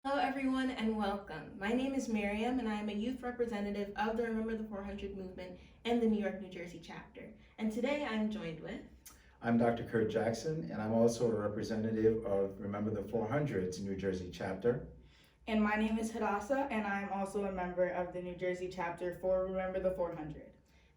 Hello, everyone, and welcome. My name is Miriam, and I am a youth representative of the Remember the 400 movement and the New York, New Jersey chapter. And today I'm joined with. I'm Dr. Kurt Jackson, and I'm also a representative of Remember the 400's New Jersey chapter. And my name is Hadassah, and I'm also a member of the New Jersey chapter for Remember the 400.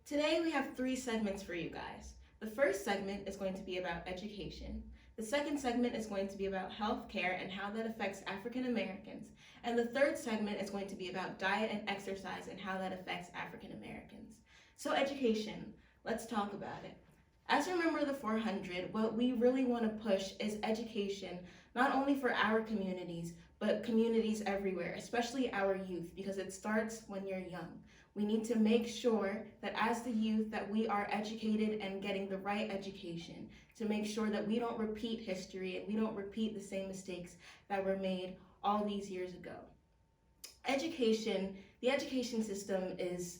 Today we have three segments for you guys. The first segment is going to be about education. The second segment is going to be about healthcare and how that affects African Americans. And the third segment is going to be about diet and exercise and how that affects African Americans. So education, let's talk about it. As Remember the 400, what we really want to push is education, not only for our communities, but communities everywhere, especially our youth, because it starts when you're young. We need to make sure that as the youth that we are educated and getting the right education to make sure that we don't repeat history and we don't repeat the same mistakes that were made all these years ago. The education system is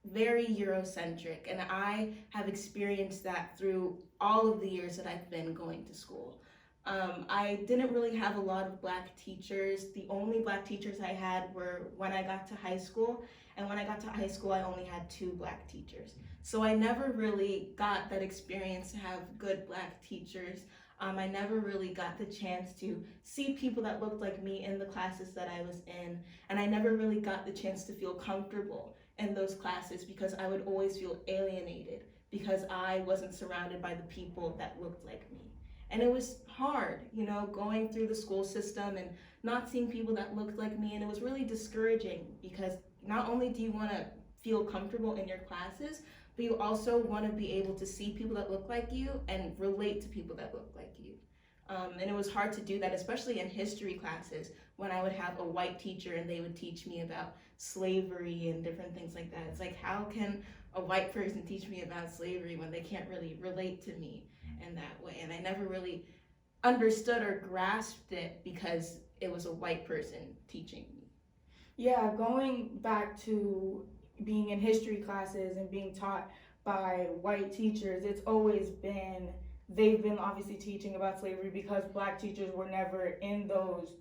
very Eurocentric, and I have experienced that through all of the years that I've been going to school. I didn't really have a lot of black teachers. The only black teachers I had were when I got to high school, and when I got to high school, I only had two black teachers. So I never really got that experience to have good black teachers. I never really got the chance to see people that looked like me in the classes that I was in, and I never really got the chance to feel comfortable in those classes because I would always feel alienated because I wasn't surrounded by the people that looked like me. And it was hard, going through the school system and not seeing people that looked like me. And it was really discouraging because not only do you want to feel comfortable in your classes, but you also want to be able to see people that look like you and relate to people that look like you. And it was hard to do that, especially in history classes when I would have a white teacher and they would teach me about slavery and different things like that. It's like, how can a white person teach me about slavery when they can't really relate to me in that way? And I never really understood or grasped it because it was a white person teaching me. Yeah, going back to being in history classes and being taught by white teachers, they've been obviously teaching about slavery because black teachers were never in those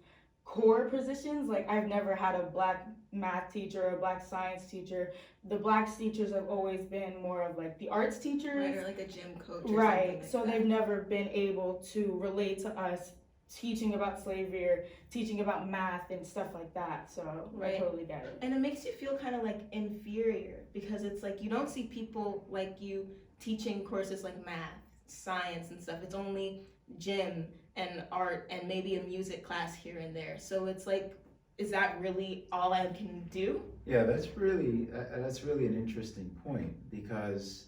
core positions. Like, I've never had a black math teacher or a black science teacher. The black teachers have always been more of like the arts teachers. Right, or like a gym coach or right, something like so that. They've never been able to relate to us teaching about slavery or teaching about math and stuff like that. So right. I totally get it. And it makes you feel kind of like inferior because it's like you don't see people like you teaching courses like math, science, and stuff. It's only gym and art and maybe a music class here and there. So it's like, is that really all I can do? Yeah, that's really an interesting point, because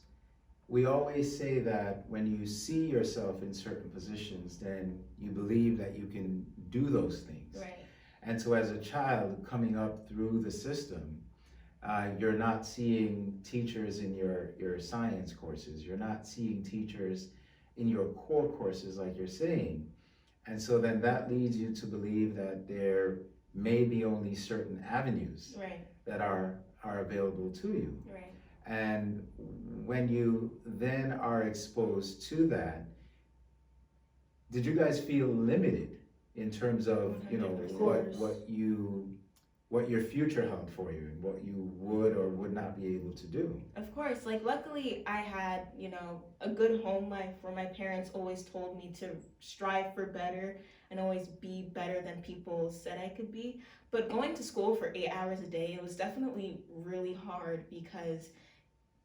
we always say that when you see yourself in certain positions, then you believe that you can do those things. Right. And so as a child coming up through the system, you're not seeing teachers in your science courses. You're not seeing teachers in your core courses like you're saying. And so then that leads you to believe that there may be only certain avenues right. that are available to you. Right. And when you then are exposed to that, did you guys feel limited in terms of, 100%. what your future held for you and what you would or would not be able to do? Of course, like luckily I had, a good home life where my parents always told me to strive for better and always be better than people said I could be. But going to school for 8 hours a day, it was definitely really hard because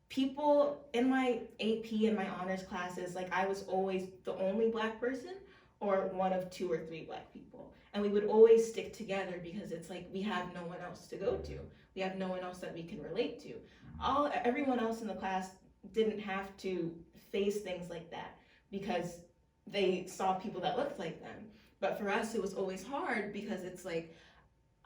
people in my AP and my honors classes, like I was always the only black person or one of 2 or 3 black people. And we would always stick together because it's like we have no one else to go to. We have no one else that we can relate to. Everyone else in the class didn't have to face things like that because they saw people that looked like them. But for us, it was always hard because it's like,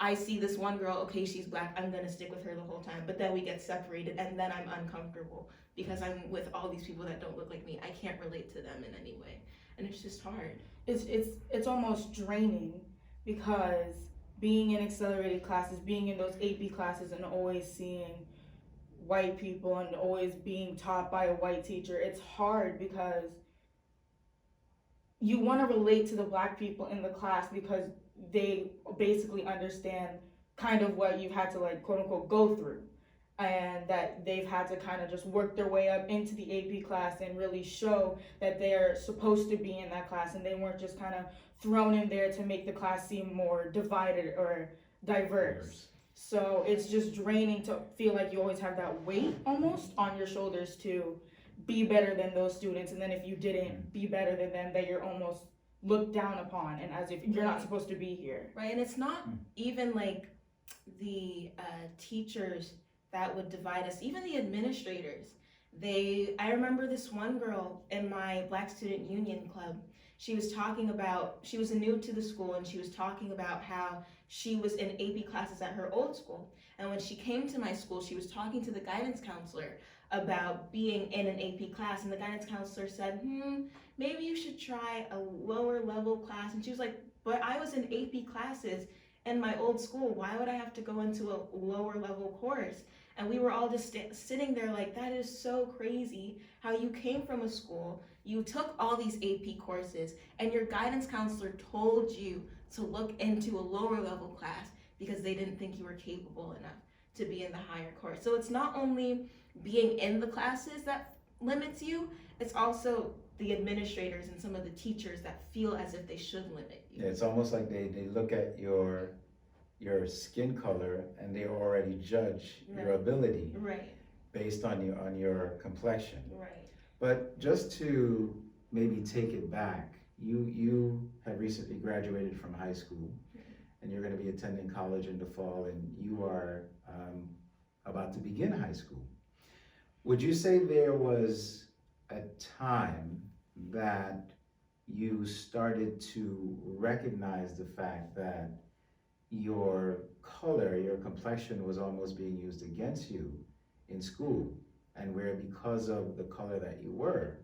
I see this one girl, okay, she's black, I'm gonna stick with her the whole time. But then we get separated and then I'm uncomfortable because I'm with all these people that don't look like me. I can't relate to them in any way. And it's just hard. It's almost draining because being in accelerated classes, being in those AP classes and always seeing white people and always being taught by a white teacher, it's hard because you want to relate to the black people in the class because they basically understand kind of what you've had to, like, quote unquote go through, and that they've had to kind of just work their way up into the AP class and really show that they're supposed to be in that class, and they weren't just kind of thrown in there to make the class seem more divided or diverse. So it's just draining to feel like you always have that weight almost on your shoulders to be better than those students, and then if you didn't be better than them, that you're almost looked down upon and as if you're not supposed to be here. Right, and it's not even like the teachers that would divide us, even the administrators. I remember this one girl in my Black Student Union Club. She was new to the school, and she was talking about how she was in AP classes at her old school. And when she came to my school, she was talking to the guidance counselor about being in an AP class, and the guidance counselor said, maybe you should try a lower level class. And she was like, but I was in AP classes in my old school. Why would I have to go into a lower level course? And we were all just sitting there like, that is so crazy how you came from a school, you took all these AP courses, and your guidance counselor told you to look into a lower level class because they didn't think you were capable enough to be in the higher course. So it's not only being in the classes that limits you, it's also the administrators and some of the teachers that feel as if they should limit you. Yeah, it's almost like they look at your skin color and they already judge your ability based on your complexion. Right. But just to maybe take it back, you have recently graduated from high school, and you're going to be attending college in the fall, and you are about to begin high school. Would you say there was a time that you started to recognize the fact that your color, your complexion was almost being used against you in school, and where because of the color that you were,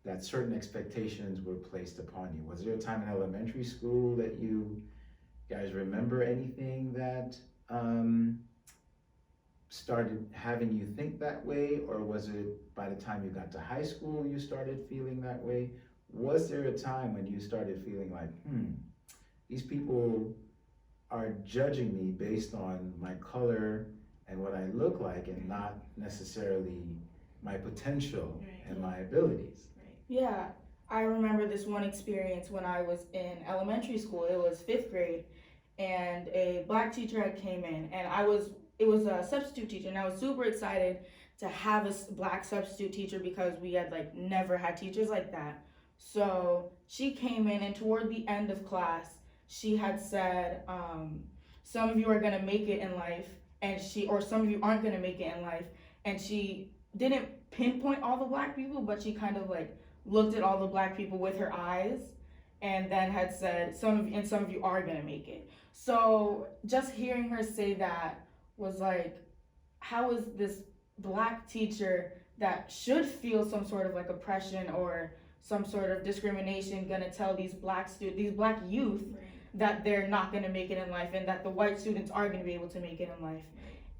that certain expectations were placed upon you? Was there a time in elementary school that you guys remember anything that started having you think that way, or was it by the time you got to high school you started feeling that way? Was there a time when you started feeling like, these people are judging me based on my color and what I look like, and not necessarily my potential and my abilities? Yeah, I remember this one experience when I was in elementary school. It was 5th grade, and a black teacher had came in, and it was a substitute teacher, and I was super excited to have a black substitute teacher because we had like never had teachers like that. So she came in, and toward the end of class, she had said, some of you are gonna make it in life, or some of you aren't gonna make it in life. And she didn't pinpoint all the black people, but she kind of like looked at all the black people with her eyes, and then had said, some of you are gonna make it. So just hearing her say that was like, how is this black teacher that should feel some sort of like oppression or some sort of discrimination gonna tell these black youth that they're not gonna make it in life, and that the white students are gonna be able to make it in life?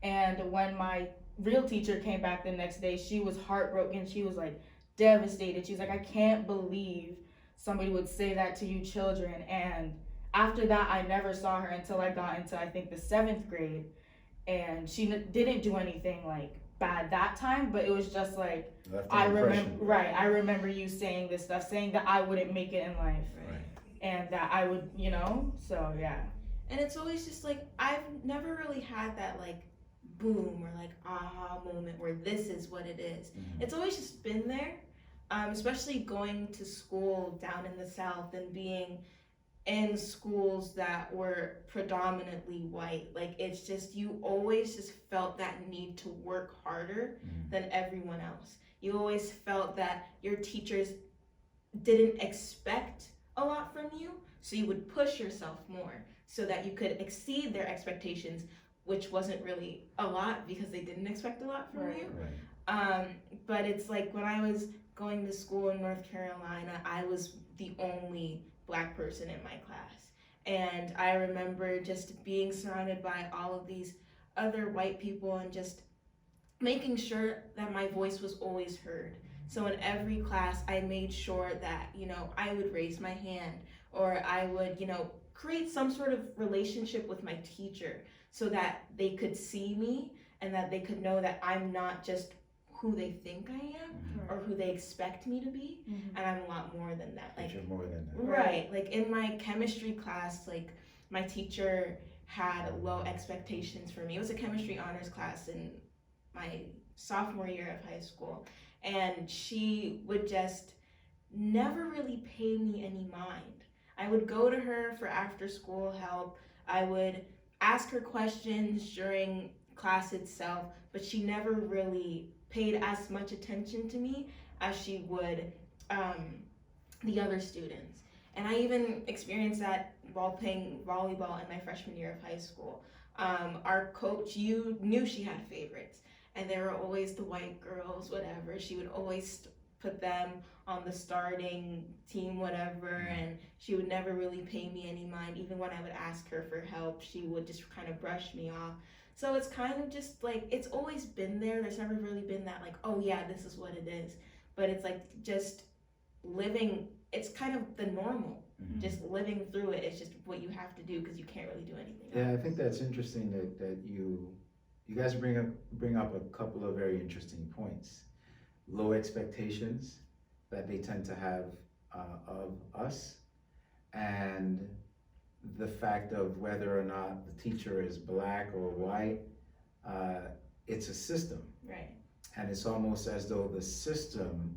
And when my real teacher came back the next day, she was heartbroken. She was like devastated. She's like, I can't believe somebody would say that to you children. And after that, I never saw her until I got into, I think, the 7th grade. And she didn't do anything like bad that time, but it was just like, I remember you saying this stuff, saying that I wouldn't make it in life, and that I would, so yeah. And it's always just like, I've never really had that like boom or like aha moment where this is what it is. It's always just been there, especially going to school down in the South and being in schools that were predominantly white. Like, it's just, you always just felt that need to work harder than everyone else. You always felt that your teachers didn't expect a lot from you, so you would push yourself more so that you could exceed their expectations, which wasn't really a lot because they didn't expect a lot from you. But it's like, when I was going to school in North Carolina, I was the only black person in my class, and I remember just being surrounded by all of these other white people and just making sure that my voice was always heard, So in every class, I made sure that, I would raise my hand, or I would, create some sort of relationship with my teacher so that they could see me and that they could know that I'm not just who they think I am or who they expect me to be, and I'm a lot more than that. But you're more than that. Right. Like in my chemistry class, like my teacher had low expectations for me. It was a chemistry honors class in my sophomore year of high school, and she would just never really pay me any mind. I would go to her for after school help. I would ask her questions during class itself, but she never really paid as much attention to me as she would the other students. And I even experienced that while playing volleyball in my freshman year of high school. Our coach, you knew she had favorites, and they were always the white girls, whatever. She would always put them on the starting team, whatever, and she would never really pay me any mind. Even when I would ask her for help, she would just kind of brush me off. So it's kind of just like, it's always been there. There's never really been that like, oh yeah, this is what it is. But it's like just living, it's kind of the normal. Just living through it. It's just what you have to do because you can't really do anything else. Yeah, I think that's interesting that you guys bring up a couple of very interesting points. Low expectations that they tend to have of us, and the fact of whether or not the teacher is black or white. It's a system. Right. And it's almost as though the system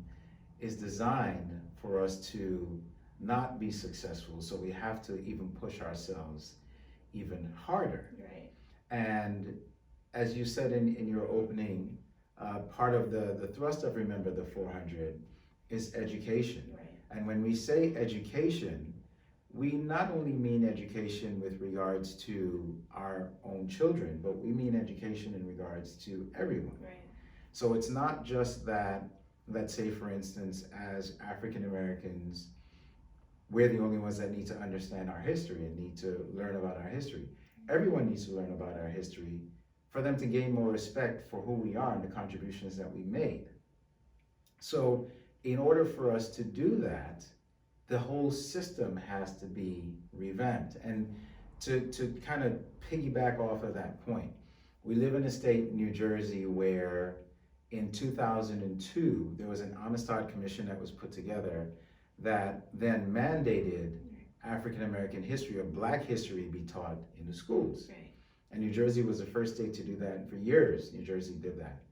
is designed for us to not be successful, so we have to even push ourselves even harder. Right. And as you said in your opening, part of the thrust of Remember the 400 is education. Right. And when we say education, we not only mean education with regards to our own children, but we mean education in regards to everyone. Right. So it's not just that, let's say for instance, as African Americans, we're the only ones that need to understand our history and need to learn about our history. Everyone needs to learn about our history for them to gain more respect for who we are and the contributions that we made. So in order for us to do that, the whole system has to be revamped. And to kind of piggyback off of that point, we live in a state, New Jersey, where in 2002, there was an Amistad Commission that was put together that then mandated African American history or Black history be taught in the schools. Right. And New Jersey was the first state to do that, and for years, New Jersey did that.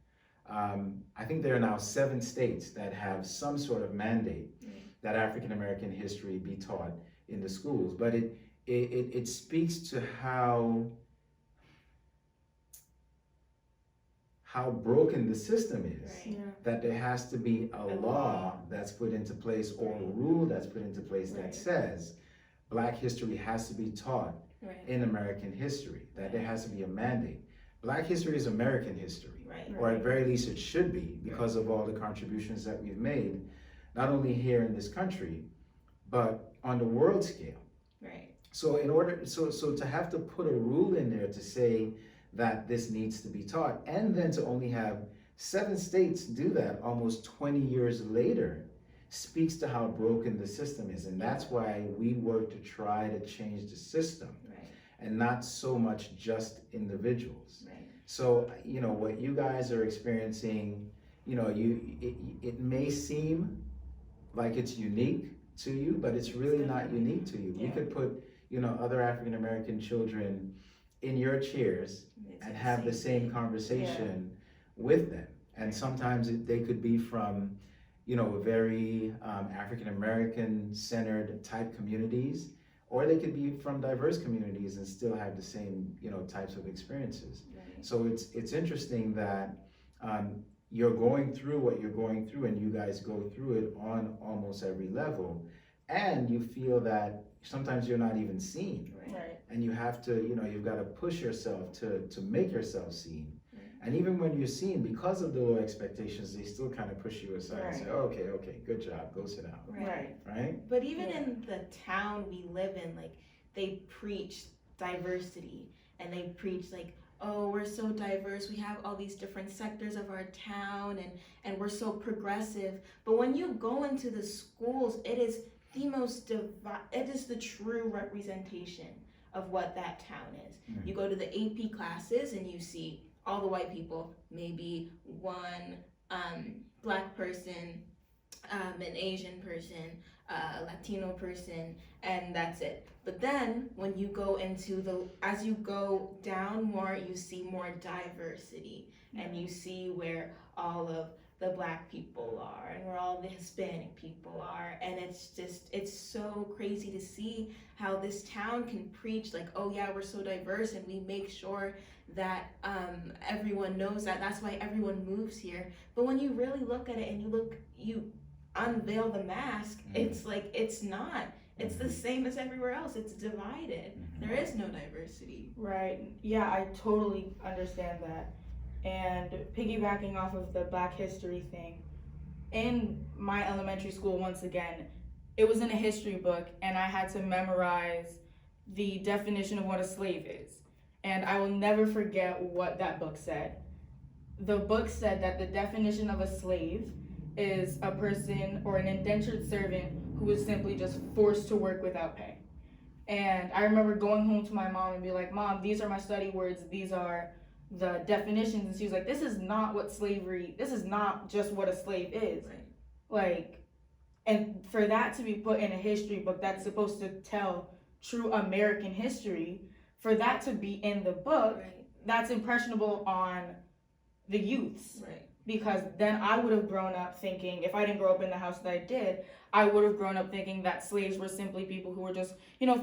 I think there are now 7 states that have some sort of mandate that African American history be taught in the schools. But it speaks to how broken the system is. Right. Yeah. That there has to be a law that's put into place or a rule that's put into place that says Black history has to be taught in American history, that there has to be a mandate. Black history is American history, or at very least it should be, because of all the contributions that we've made, not only here in this country, but on the world scale. Right. So so to have to put a rule in there to say that this needs to be taught, and then to only have 7 states do that almost 20 years later, speaks to how broken the system is. And that's why we work to try to change the system, and not so much just individuals. Right. So, what you guys are experiencing, it may seem like it's unique to you, but it's really not unique to you. We could put, other African American children in your chairs and have the same conversation with them. And sometimes they could be from, very African American centered type communities, or they could be from diverse communities and still have the same, types of experiences. Right. So it's interesting that you're going through what you're going through, and you guys go through it on almost every level, and you feel that sometimes you're not even seen. Right. And you have to, you've got to push yourself to make yourself seen. And even when you're seen, because of the low expectations, they still kind of push you aside and say, oh, okay, good job, go sit down. Right? But even in the town we live in, like, they preach diversity, and they preach like, oh, we're so diverse, we have all these different sectors of our town, and we're so progressive. But when you go into the schools, it is it is the true representation of what that town is. Mhm. You go to the AP classes and you see all the white people, maybe one black person, an Asian person, a Latino person, and that's it. But then when you go as you go down more, you see more diversity, and you see where all of the black people are and where all the Hispanic people are, and it's so crazy to see how this town can preach like, oh yeah, we're so diverse, and we make sure that everyone knows that. That's why everyone moves here. But when you really look at it and you unveil the mask, it's like it's not. It's the same as everywhere else. It's divided. There is no diversity. Right. Yeah, I totally understand that. And piggybacking off of the Black history thing, in my elementary school, once again, it was in a history book, and I had to memorize the definition of what a slave is. And I will never forget what that book said. The book said that the definition of a slave is a person or an indentured servant who is simply just forced to work without pay. And I remember going home to my mom and be like, Mom, these are my study words, these are the definitions. And she was like, this is not just what a slave is. Right. Like, and for that to be put in a history book that's supposed to tell true American history, for that to be in the book, Right. that's impressionable on the youths. Right. Because then I would have grown up thinking, if I didn't grow up in the house that I did, I would have grown up thinking that slaves were simply people who were just,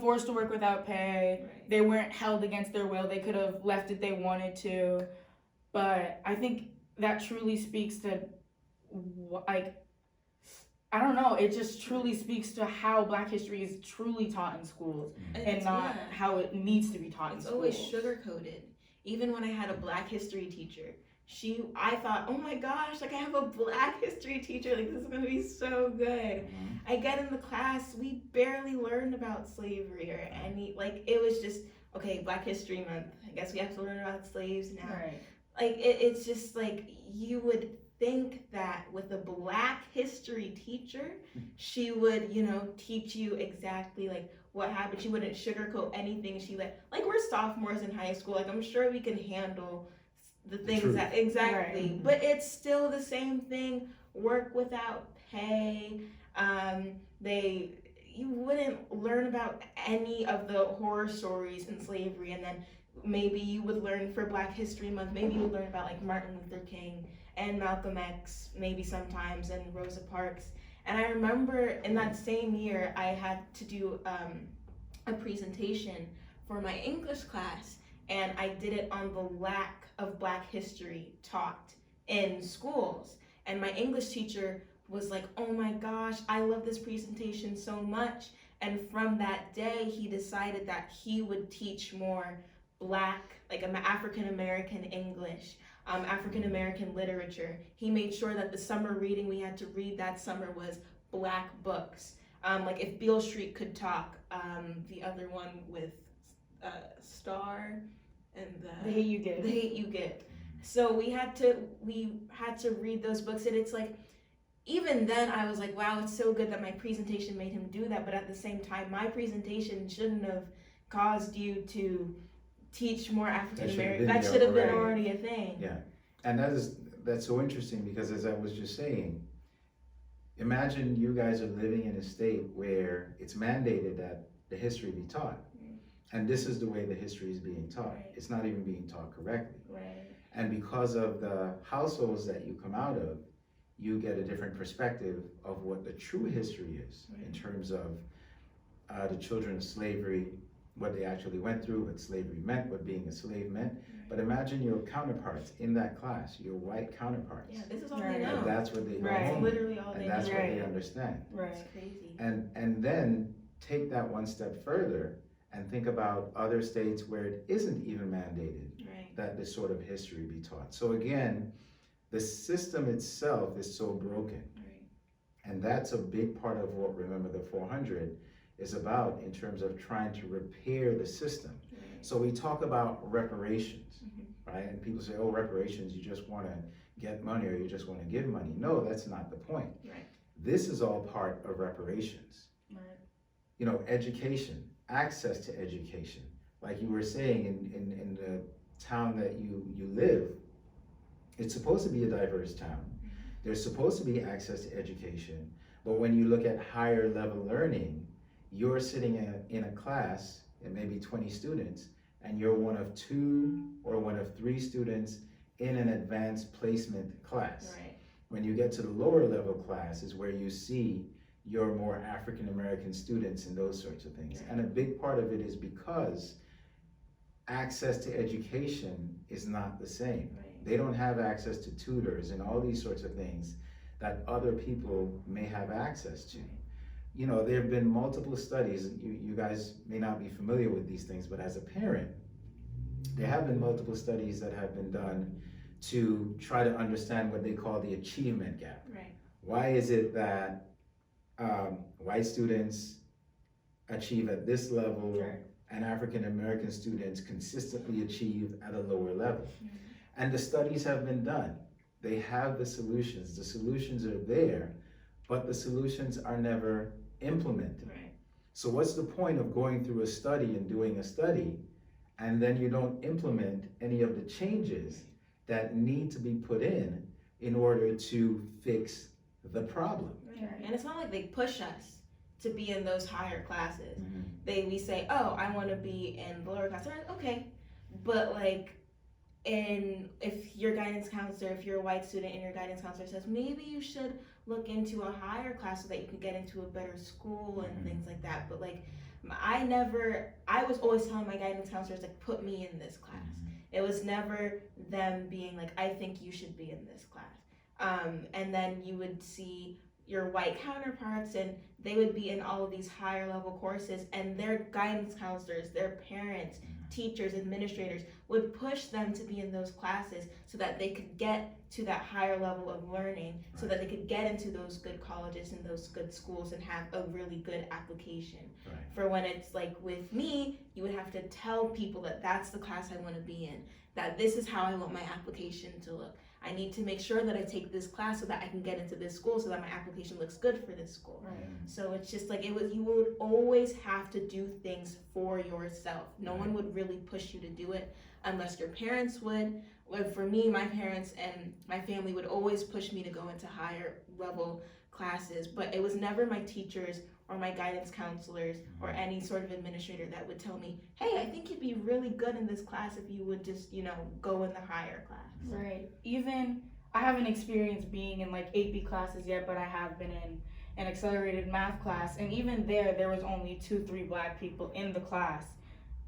forced to work without pay. Right. They weren't held against their will. They could have left if they wanted to. But I think that truly speaks to, I don't know, it just truly speaks to how Black history is truly taught in schools and not how it needs to be taught in It's schools. always sugar-coated. Even when I had a Black history teacher, I thought, oh my gosh, like I have a Black history teacher, like this is gonna be so good. I get in the class, we barely learned about slavery or it was just, okay, Black History Month, I guess we have to learn about slaves now. Right. Like it's just like, you would think that with a Black history teacher, she would, teach you exactly like what happened. She wouldn't sugarcoat anything. Like we're sophomores in high school, like I'm sure we can handle the things that exactly. Right. But it's still the same thing. Work without pay. You wouldn't learn about any of the horror stories in slavery, and then maybe you would learn for Black History Month. Maybe you would learn about like Martin Luther King and Malcolm X, maybe sometimes, and Rosa Parks. And I remember in that same year, I had to do a presentation for my English class, and I did it on the lack of Black history taught in schools. And my English teacher was like, oh my gosh, I love this presentation so much. And from that day, he decided that he would teach more Black, like African American English, African American literature. He made sure that the summer reading we had to read that summer was Black books. Like If Beale Street Could Talk, the other one with Star and The Hate You Give. The Hate You Give. So we had to read those books, and it's like, even then I was like, wow, it's so good that my presentation made him do that. But at the same time, my presentation shouldn't have caused you to teach more African American. That should have been already a thing. Yeah, and that's so interesting, because as I was just saying, imagine you guys are living in a state where it's mandated that the history be taught. And this is the way the history is being taught. Right. It's not even being taught correctly. Right. And because of the households that you come out of, you get a different perspective of what the true history is, in terms of the children of slavery, what they actually went through, what slavery meant, what being a slave meant. But imagine your counterparts in that class, your white counterparts. Yeah, this is all Right. they know. And that's what they know. Right. It's literally all they And that's know. what they understand. Right. It's crazy. And then take that one step further and think about other states where it isn't even mandated Right. that this sort of history be taught. So again, the system itself is so broken. Right. And that's a big part of what Remember the 400 is about, in terms of trying to repair the system. Right. So we talk about reparations, Mhm. right? And people say, oh, reparations, you just want to get money or you just want to give money. No, that's not the point. Right. This is all part of reparations. Right. You know, education, access to education. Like you were saying, in the town that you live, it's supposed to be a diverse town. There's supposed to be access to education. But when you look at higher level learning, you're sitting in a class and maybe 20 students, and you're one of 2 or one of 3 students in an advanced placement class. Right. When you get to the lower level class is where you see your more African American students and those sorts of things. And a big part of it is because access to education is not the same. Right. They don't have access to tutors and all these sorts of things that other people may have access to. You know, there have been multiple studies, you guys may not be familiar with these things, but as a parent, there have been multiple studies that have been done to try to understand what they call the achievement gap. Right. Why is it that white students achieve at this level Right. and African American students consistently achieve at a lower level? Mhm. And the studies have been done. They have the solutions are there, but the solutions are never implemented. Right. So what's the point of going through a study and doing a study and then you don't implement any of the changes that need to be put in order to fix the problem? Right. And it's not like they push us to be in those higher classes. We say, oh, I want to be in the lower class. We're like, okay, but like, if your guidance counselor, if you're a white student and your guidance counselor says maybe you should look into a higher class so that you could get into a better school and things like that, but like I was always telling my guidance counselors, like, put me in this class. It was never them being like, I think you should be in this class. And then you would see your white counterparts and they would be in all of these higher level courses, and their guidance counselors, their parents, teachers, administrators would push them to be in those classes so that they could get to that higher level of learning, so that they could get into those good colleges and those good schools and have a really good application. Right. For when it's like with me, you would have to tell people that that's the class I want to be in, that this is how I want my application to look. I need to make sure that I take this class so that I can get into this school, so that my application looks good for this school. Right. So it's just like you would always have to do things for yourself. No one would really push you to do it unless your parents would. Well, for me, my parents and my family would always push me to go into higher level classes, but it was never my teachers or my guidance counselors or any sort of administrator that would tell me, hey, I think you'd be really good in this class if you would just, go in the higher class. Right. Even I haven't experienced being in like AP classes yet, but I have been in an accelerated math class, and even there was only 2-3 black people in the class,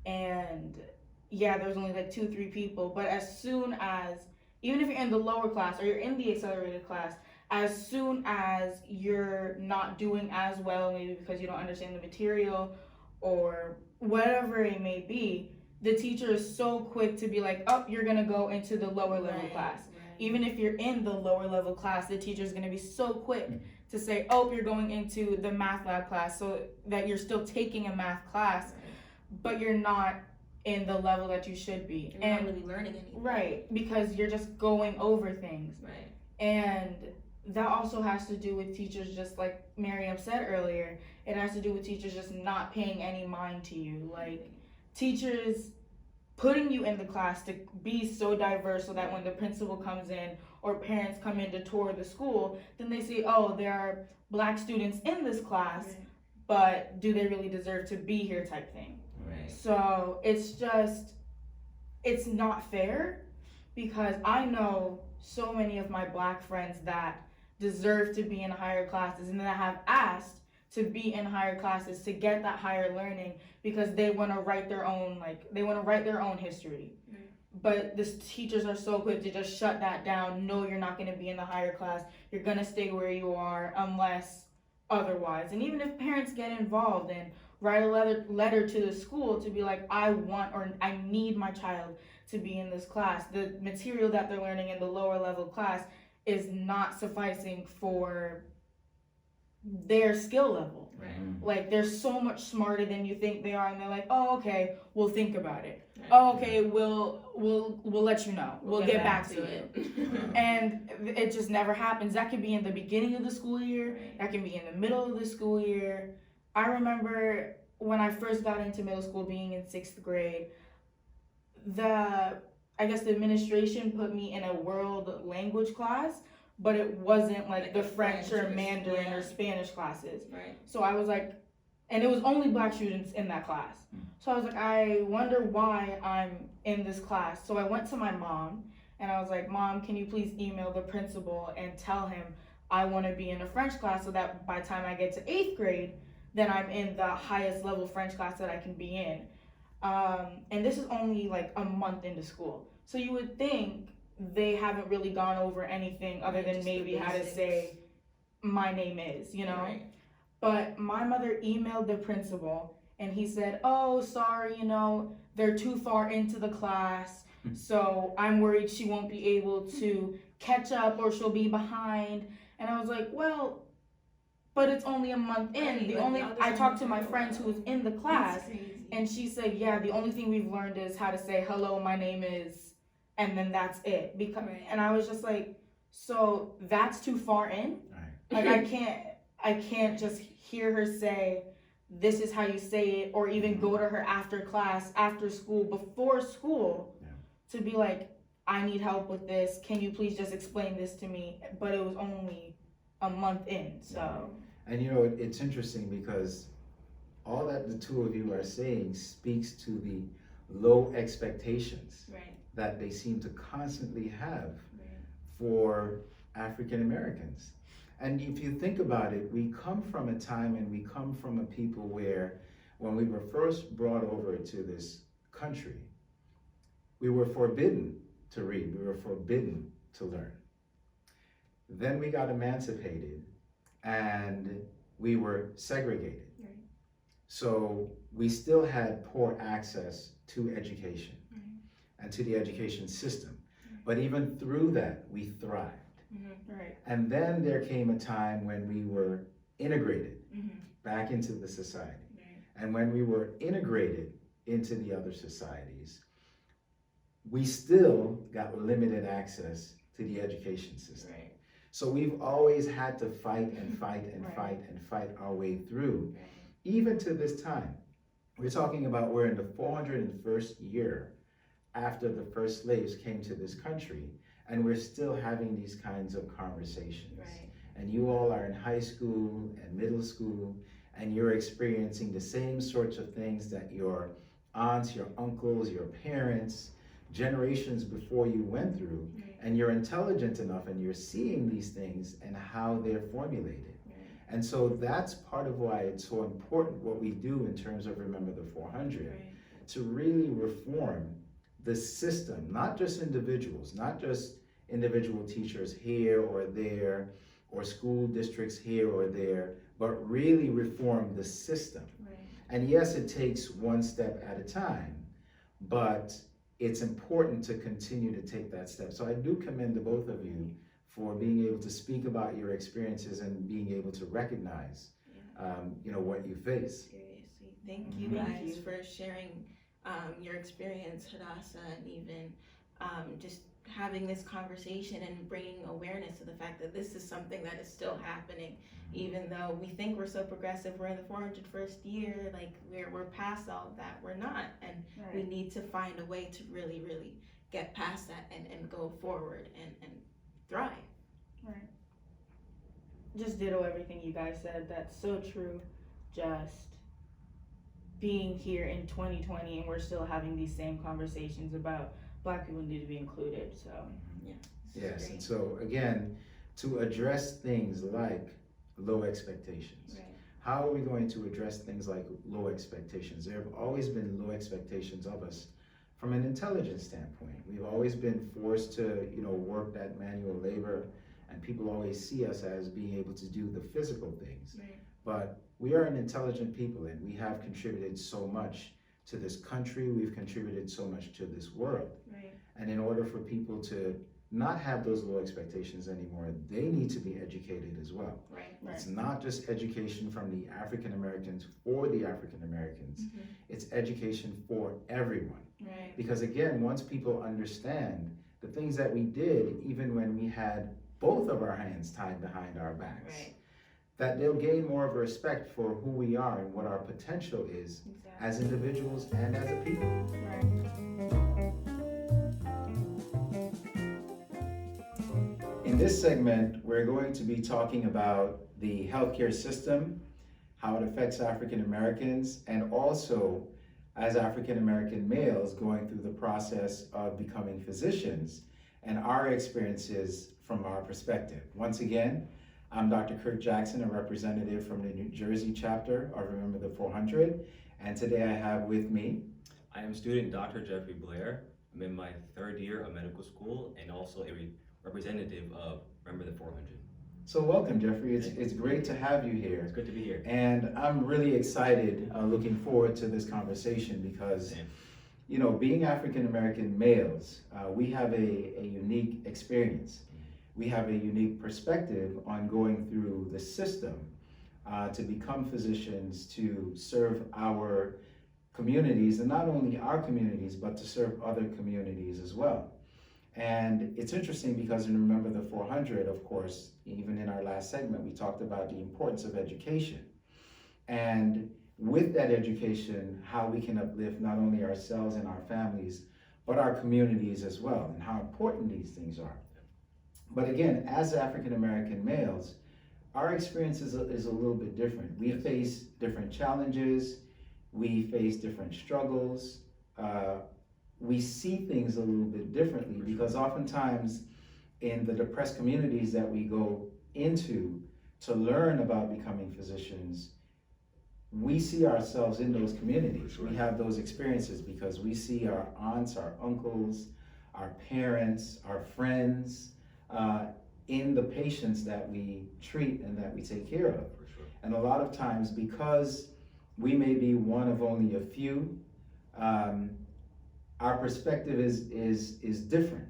and yeah, there was only like 2-3 people. But as soon as, even if you're in the lower class or you're in the accelerated class, as soon as you're not doing as well, maybe because you don't understand the material or whatever it may be, the teacher is so quick to be like, oh, you're gonna go into the lower level class. Even if you're in the lower level class, the teacher is gonna be so quick to say, oh, you're going into the math lab class, so that you're still taking a math class, but you're not in the level that you should be. You're not really learning anything. Right, because you're just going over things. Right. And that also has to do with teachers, just like Miriam said earlier, it has to do with teachers just not paying any mind to you. Like, teachers putting you in the class to be so diverse so that when the principal comes in or parents come in to tour the school, then they see, oh, there are black students in this class, but do they really deserve to be here type thing. Right. So it's not fair, because I know so many of my black friends that deserve to be in higher classes and that have asked to be in higher classes to get that higher learning, because they want to write their own history. But the teachers are so quick to just shut that down. No, you're not going to be in the higher class. You're going to stay where you are unless otherwise. And even if parents get involved and write a letter to the school to be like, I want or I need my child to be in this class, the material that they're learning in the lower level class is not sufficing for their skill level. Right. Like they're so much smarter than you think they are, and they're like, oh, okay, we'll think about it. Right. Oh, okay, we'll let you know. We'll get back to you. And it just never happens. That could be in the beginning of the school year. Right. That can be in the middle of the school year. I remember when I first got into middle school, being in 6th grade, I guess the administration put me in a world language class, but it wasn't like the French or Mandarin or Spanish classes. Right. So I was like, and it was only black students in that class. So I was like, I wonder why I'm in this class. So I went to my mom and I was like, Mom, can you please email the principal and tell him I want to be in a French class so that by the time I get to 8th grade, then I'm in the highest level French class that I can be in. And this is only like a month into school. So you would think they haven't really gone over anything other than Just maybe the how to basics. say my name is, you know? Right. But my mother emailed the principal and he said, oh, sorry, you know, they're too far into the class. So I'm worried she won't be able to catch up or she'll be behind. And I was like, well, but it's only a month in. Right, I talked to my friends who was in the class That's crazy. and she said, yeah, the only thing we've learned is how to say, hello, my name is, and then that's it. Right. And I was just like, so that's too far in? Right. Like I can't just hear her say, this is how you say it, or even go to her after class, after school, before school, to be like, I need help with this. Can you please just explain this to me? But it was only a month in, so. And you know, it's interesting because all that the two of you are saying speaks to the low expectations Right. that they seem to constantly have Right. for African Americans. And if you think about it, we come from a time and we come from a people where when we were first brought over to this country, we were forbidden to read, we were forbidden to learn. Then we got emancipated and we were segregated. Right. So we still had poor access to education Right. and to the education system. But even through that, we thrived. Right. And then there came a time when we were integrated back into the society. Right. And when we were integrated into the other societies, we still got limited access to the education system. Right. So we've always had to fight and fight and Right. fight and fight our way through, Right. even to this time. We're talking about we're in the 401st year after the first slaves came to this country, and we're still having these kinds of conversations. Right. And you all are in high school and middle school, and you're experiencing the same sorts of things that your aunts, your uncles, your parents, generations before you went through, Right. and you're intelligent enough and you're seeing these things and how they're formulated. Right. And so that's part of why it's so important what we do in terms of Remember the 400, Right. to really reform the system, not just individuals, not just individual teachers here or there, or school districts here or there, but really reform the system. Right. And yes, it takes one step at a time, but it's important to continue to take that step. So I do commend the both of you for being able to speak about your experiences and being able to recognize, what you face. Seriously, thank you Mhm. guys for sharing your experience, Hadassah, and even just having this conversation and bringing awareness to the fact that this is something that is still happening, even though we think we're so progressive. We're in the 401st year, like we're past all of that. We're not, and we need to find a way to really, really get past that and go forward and thrive. Right. Just ditto everything you guys said. That's so true. Just being here in 2020 and we're still having these same conversations about Black people need to be included. So This is Yes, great. and so again, to address things like low expectations. Right. How are we going to address things like low expectations? There have always been low expectations of us from an intelligence standpoint. We've always been forced to, work that manual labor, and people always see us as being able to do the physical things. Right. But we are an intelligent people, and we have contributed so much to this country, we've contributed so much to this world. Right. And in order for people to not have those low expectations anymore. They need to be educated as well. Right. It's not just education from the African Americans for the African Americans. It's education for everyone. Right. Because again, once people understand the things that we did, even when we had both of our hands tied behind our backs, Right. that they'll gain more of a respect for who we are and what our potential is as individuals and as a people. In this segment, we're going to be talking about the healthcare system, how it affects African Americans, and also as African American males going through the process of becoming physicians and our experiences from our perspective. Once again, I'm Dr. Kirk Jackson, a representative from the New Jersey chapter of Remember the 400, and today I have with me I am student Dr. Jeffrey Blair. I'm in my third year of medical school and also a representative of Remember the 400. So welcome, Jeffrey. It's great to have you here. It's good to be here. And I'm really excited, looking forward to this conversation because, you know, being African American males, we have a unique experience. We have a unique perspective on going through the system to become physicians, to serve our communities, and not only our communities, but to serve other communities as well. And it's interesting because in Remember the 400, of course, even in our last segment, we talked about the importance of education. And with that education, how we can uplift not only ourselves and our families, but our communities as well, and how important these things are. But again, as African American males, our experience is a little bit different. We face different challenges, we face different struggles, we see things a little bit differently because oftentimes in the depressed communities that we go into to learn about becoming physicians, we see ourselves in those communities. We have those experiences because we see our aunts, our uncles, our parents, our friends in the patients that we treat and that we take care of. And a lot of times, because we may be one of only a few, our perspective is different.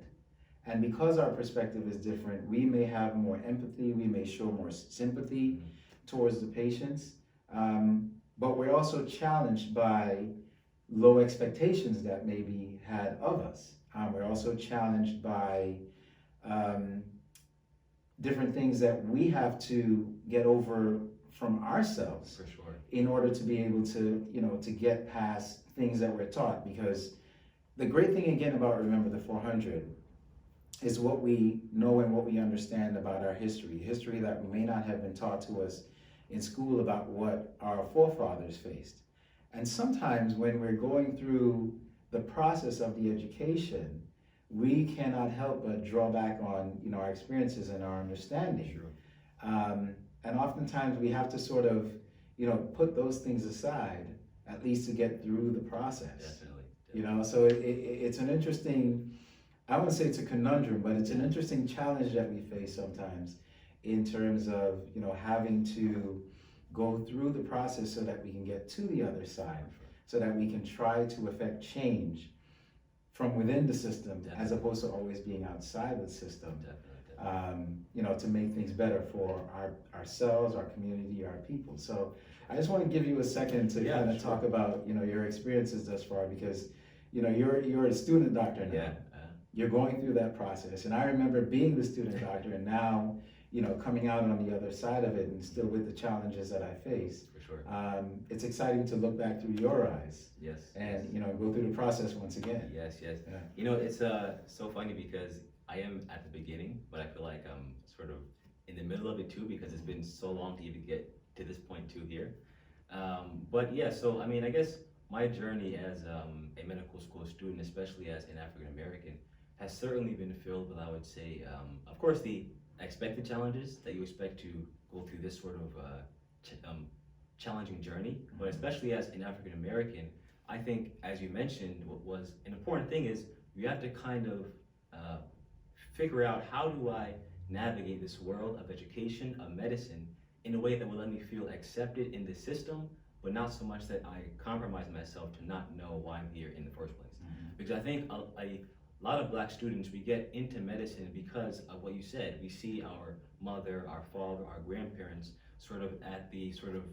And because our perspective is different, we may have more empathy, we may show more sympathy towards the patients, but we're also challenged by low expectations that may be had of us. We're also challenged by different things that we have to get over from ourselves in order to be able to, you know, to get past things that we're taught. Because the great thing again about Remember the 400 is what we know and what we understand about our history that may not have been taught to us in school about what our forefathers faced. And sometimes when we're going through the process of the education, we cannot help but draw back on, you know, our experiences and our understanding. And oftentimes we have to sort of, you know, put those things aside, at least to get through the process. Definitely. You know, so it's an interesting, I wouldn't say it's a conundrum, but it's an interesting challenge that we face sometimes in terms of, you know, having to go through the process so that we can get to the other side, so that we can try to affect change from within the system, as opposed to always being outside the system. You know, to make things better for ourselves, our community, our people. So I just want to give you a second to kind of talk about, you know, your experiences thus far, because, you know, you're a student doctor now. You're going through that process. And I remember being the student doctor and now, you know, coming out on the other side of it and still with the challenges that I face. It's exciting to look back through your eyes. And, you know, go through the process once again. Yeah. You know, it's so funny because I am at the beginning, but I feel like I'm sort of in the middle of it too, because it's been so long to even get to this point too here. But yeah, so I mean, I guess my journey as a medical school student, especially as an African American, has certainly been filled with, I would say, of course, the expected challenges that you expect to go through this sort of challenging journey, but especially as an African American, I think, as you mentioned, what was an important thing is you have to kind of figure out, how do I navigate this world of education, of medicine, in a way that will let me feel accepted in the system, but not so much that I compromise myself to not know why I'm here in the first place. Because I think a lot of black students, we get into medicine because of what you said. We see our mother, our father, our grandparents sort of at the sort of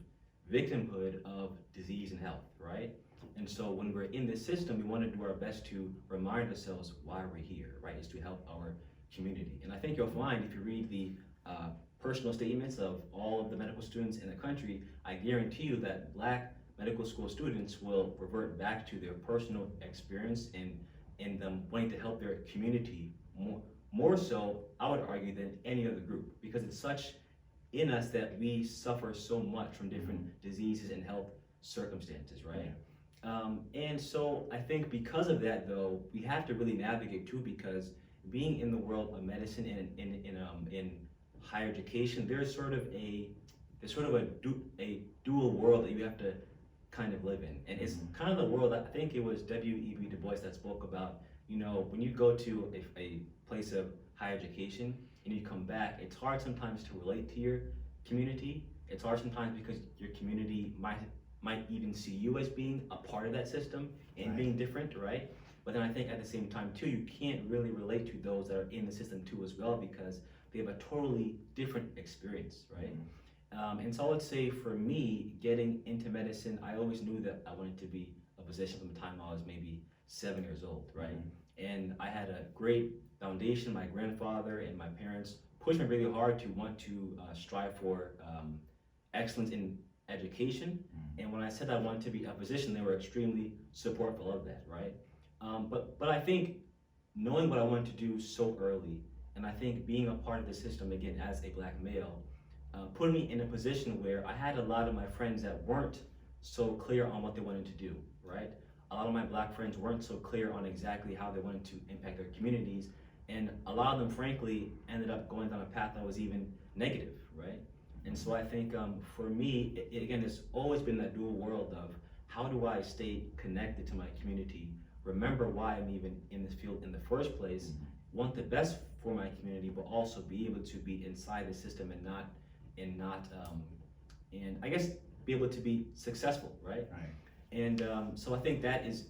victimhood of disease and health, right? And so when we're in this system, we want to do our best to remind ourselves why we're here, right? Is to help our community. And I think you'll find if you read the personal statements of all of the medical students in the country, I guarantee you that black medical school students will revert back to their personal experience in them wanting to help their community more so, I would argue, than any other group, because it's such in us that we suffer so much from different diseases and health circumstances, right? And so I think because of that, though, we have to really navigate too, because being in the world of medicine and in higher education, there's sort of a dual world that you have to kind of live in, and it's kind of the world that I think it was W.E.B. Du Bois that spoke about. You know, when you go to a place of higher education and you come back, it's hard sometimes to relate to your community. It's hard sometimes because your community might even see you as being a part of that system and being different, right? But then I think at the same time too, you can't really relate to those that are in the system too as well, because they have a totally different experience, right? And so I would say for me, getting into medicine, I always knew that I wanted to be a physician from the time I was maybe 7 years old, right? And I had a great foundation. My grandfather and my parents pushed me really hard to want to strive for excellence in education. And when I said I wanted to be a physician, they were extremely supportive of that, right? But I think knowing what I wanted to do so early, and I think being a part of the system again as a black male, put me in a position where I had a lot of my friends that weren't so clear on what they wanted to do, right? A lot of my black friends weren't so clear on exactly how they wanted to impact their communities, and a lot of them, frankly, ended up going down a path that was even negative, right? And so I think for me, again, it's always been that dual world of how do I stay connected to my community, remember why I'm even in this field in the first place, want the best for my community, but also be able to be inside the system and I guess be able to be successful, right? And so I think that is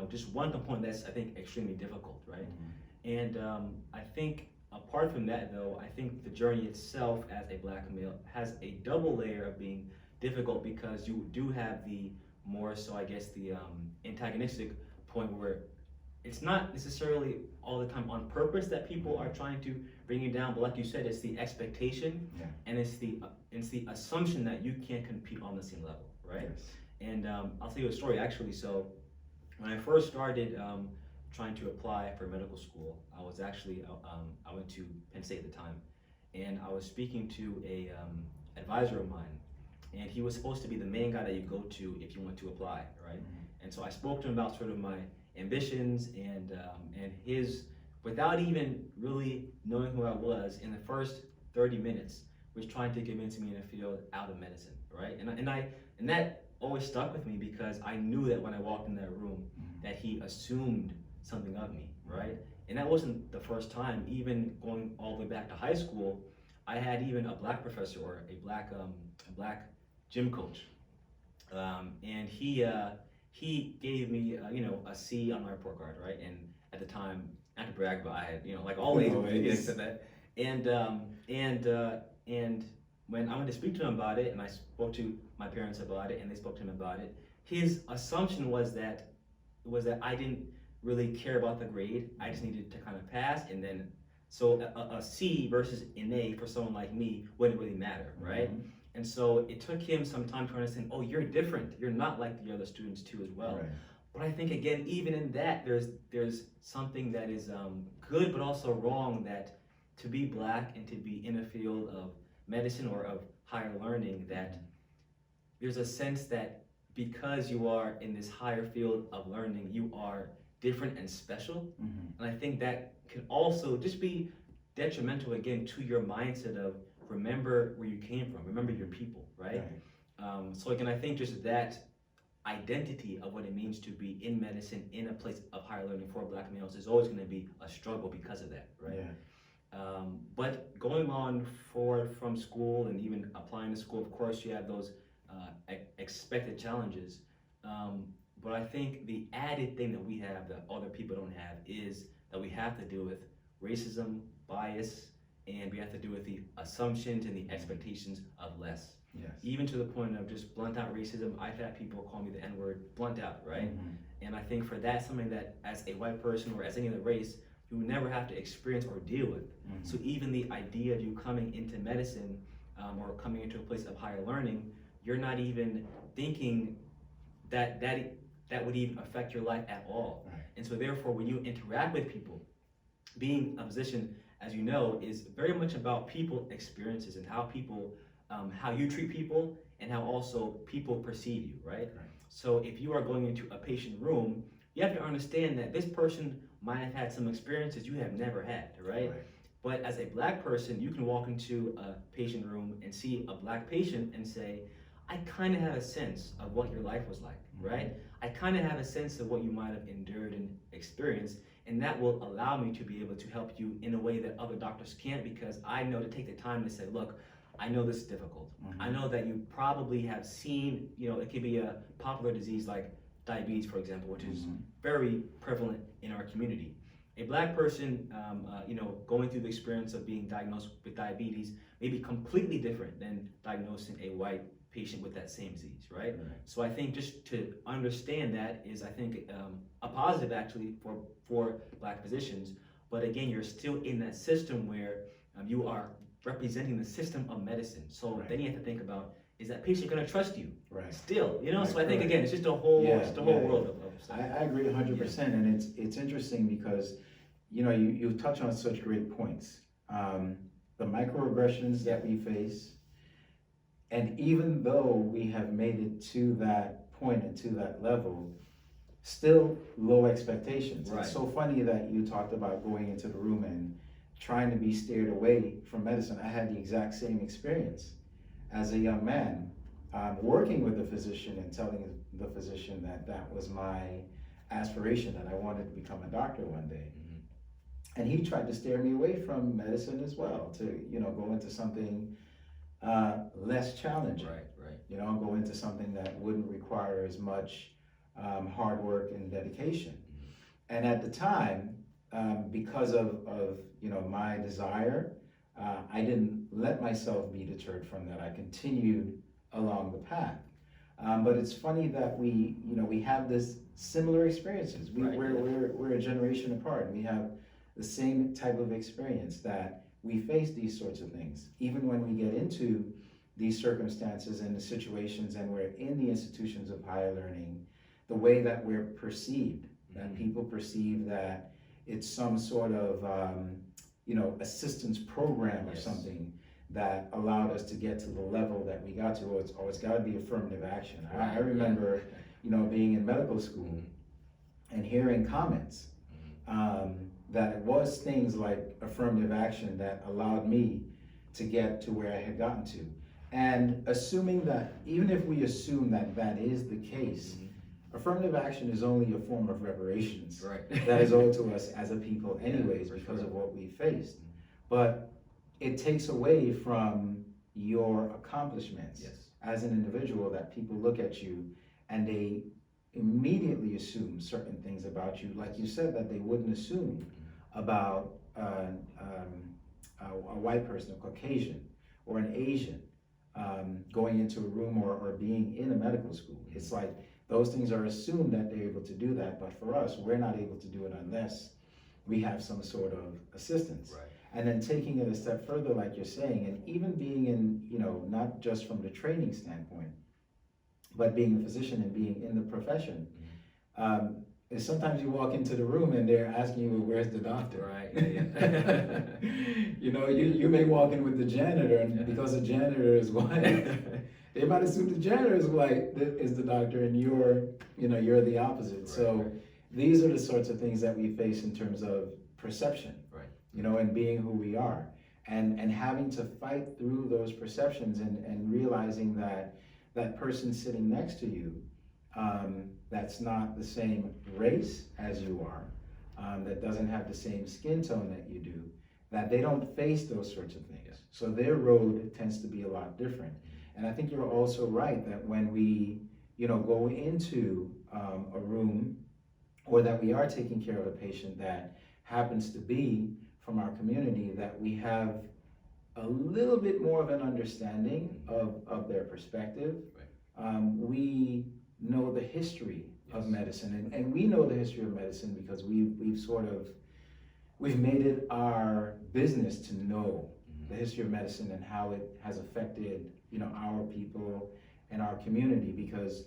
just one component that's I think extremely difficult, right? And I think apart from that, though, I think the journey itself as a black male has a double layer of being difficult, because you do have the more so, I guess, the antagonistic point where it's not necessarily all the time on purpose that people are trying to bring you down, but like you said, it's the expectation, and it's the assumption that you can't compete on the same level, right? And I'll tell you a story actually. So when I first started trying to apply for medical school, I was actually I went to Penn State at the time, and I was speaking to a advisor of mine, and he was supposed to be the main guy that you go to if you want to apply, right? And so I spoke to him about sort of my ambitions and his, without even really knowing who I was, in the first 30 minutes was trying to convince me in a field out of medicine, right? And that always stuck with me, because I knew that when I walked in that room that he assumed something of me, right? And that wasn't the first time. Even going all the way back to high school, I had even a black professor, or a black gym coach, and he gave me a C on my report card, right? And at the time, not to brag, but I had like all A's getting to that, and when I went to speak to him about it, and I spoke to my parents about it, and they spoke to him about it, his assumption was that I didn't really care about the grade. I just needed to kind of pass, and then so a C versus an A for someone like me wouldn't really matter, right? And so it took him some time to understand, oh, you're different. You're not like the other students too as well. But I think again, even in that, there's something that is good but also wrong, that to be black and to be in a field of medicine or of higher learning, that there's a sense that because you are in this higher field of learning, you are different and special. And I think that can also just be detrimental again to your mindset of remember where you came from, remember your people, right? So again, I think just that identity of what it means to be in medicine in a place of higher learning for black males is always going to be a struggle because of that, right? But going on forward from school and even applying to school, of course, you have those expected challenges. But I think the added thing that we have that other people don't have is that we have to deal with racism, bias, and we have to deal with the assumptions and the expectations of less. Yes. Even to the point of just blunt out racism. I've had people call me the N-word, blunt out, right? And I think for that, something that as a white person or as any other race, you would never have to experience or deal with. So even the idea of you coming into medicine or coming into a place of higher learning, you're not even thinking that would even affect your life at all. Right. And so therefore, when you interact with people, being a physician, as you know, is very much about people experiences and how people, how you treat people and how also people perceive you, right? So if you are going into a patient room, you have to understand that this person might have had some experiences you have never had, right? But as a black person, you can walk into a patient room and see a black patient and say, I kind of have a sense of what your life was like, right? I kind of have a sense of what you might have endured and experienced, and that will allow me to be able to help you in a way that other doctors can't, because I know to take the time to say, look, I know this is difficult. I know that you probably have seen, it could be a popular disease like diabetes, for example, which is very prevalent in our community. A black person, going through the experience of being diagnosed with diabetes may be completely different than diagnosing a white patient with that same disease, right? So I think just to understand that is, I think, a positive actually for black physicians. But again, you're still in that system where you are representing the system of medicine. So then you have to think about, is that patient going to trust you? Still, so I think again, it's just a whole, world of stuff. I agree 100%, and it's interesting because, you touch on such great points. The microaggressions that we face, and even though we have made it to that point and to that level, still low expectations. It's so funny that you talked about going into the room and trying to be steered away from medicine. I had the exact same experience as a young man, working with a physician and telling the physician that was my aspiration, that I wanted to become a doctor one day. And he tried to steer me away from medicine as well, to go into something less challenging. Go into something that wouldn't require as much hard work and dedication. And at the time, because of my desire, I didn't let myself be deterred from that. I continued along the path. But it's funny that we have this similar experiences. We're a generation apart, and we have the same type of experience, that we face these sorts of things. Even when we get into these circumstances and the situations and we're in the institutions of higher learning, the way that we're perceived, that people perceive that it's some sort of assistance program or something that allowed us to get to the level that we got to. It's got to be affirmative action. I remember being in medical school and hearing comments that it was things like affirmative action that allowed me to get to where I had gotten to. And assuming that, even if we assume that that is the case, affirmative action is only a form of reparations that is owed to us as a people anyways, because of what we faced. But it takes away from your accomplishments as an individual, that people look at you and they immediately assume certain things about you, like you said, that they wouldn't assume about a white person, a Caucasian, or an Asian, going into a room or being in a medical school. It's like those things are assumed that they're able to do that, but for us, we're not able to do it unless we have some sort of assistance. And then taking it a step further, like you're saying, and even being in, not just from the training standpoint, but being a physician and being in the profession, is sometimes you walk into the room and they're asking you, where's the doctor? You may walk in with the janitor, and because the janitor is white, they might assume the janitor is white, is the doctor, and you're the opposite. So these are the sorts of things that we face in terms of perception, and being who we are, and having to fight through those perceptions, and realizing that that person sitting next to you, that's not the same race as you are, that doesn't have the same skin tone that you do, that they don't face those sorts of things. So their road tends to be a lot different. And I think you're also right that when we, go into a room, or that we are taking care of a patient that happens to be from our community, that we have a little bit more of an understanding of their perspective. We know the history of medicine, and we know the history of medicine because we've made it our business to know the history of medicine and how it has affected, our people and our community, because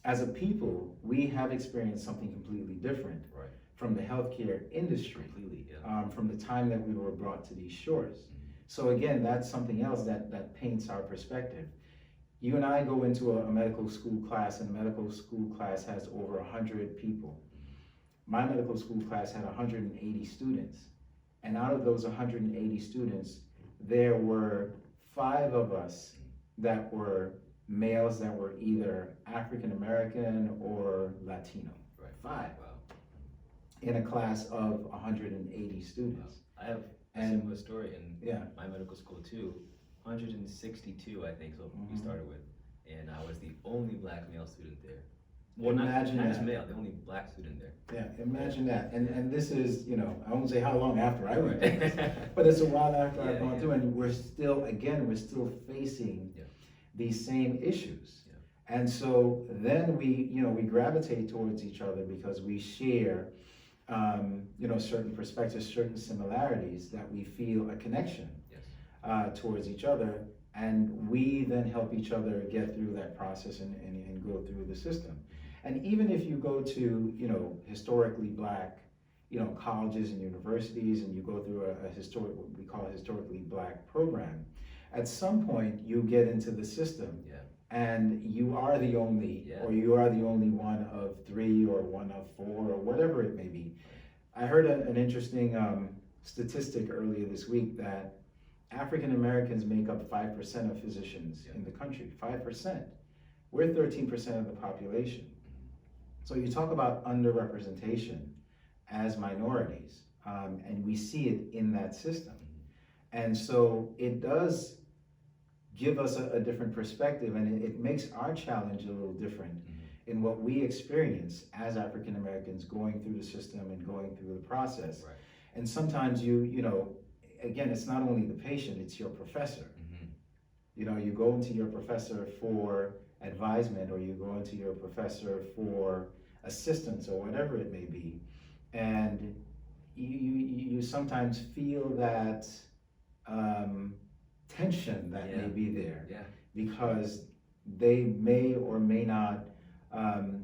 as a people, we have experienced something completely different from the healthcare industry, from the time that we were brought to these shores. So again, that's something else that paints our perspective. You and I go into a medical school class, and a medical school class has over 100 people. My medical school class had 180 students. And out of those 180 students, there were 5 of us that were males that were either African American or Latino. 5. Wow. In a class of 180 students. I have a similar story in my medical school too. 162, I think, so we started with. And I was the only black male student there. Well, Imagine not just that. male, the only black student there. Yeah, imagine that. And this is, I won't say how long after I went through this, but it's a while after I've gone through, and we're still facing these same issues. And so then we gravitate towards each other because we share, certain perspectives, certain similarities, that we feel a connection towards each other, and we then help each other get through that process and go through the system. And even if you go to, historically black, colleges and universities, and you go through what we call a historically black program, at some point you get into the system, and you are the only, or you are the only one of 3 or one of 4 or whatever it may be. I heard an interesting statistic earlier this week that African Americans make up 5% of physicians in the country. 5%. We're 13% of the population. So you talk about underrepresentation as minorities, and we see it in that system. And so it does give us a different perspective, and it makes our challenge a little different in what we experience as African Americans going through the system and going through the process. And sometimes again, it's not only the patient, it's your professor. You go into your professor for advisement, or you go into your professor for assistance, or whatever it may be, and you sometimes feel that tension that may be there, because they may or may not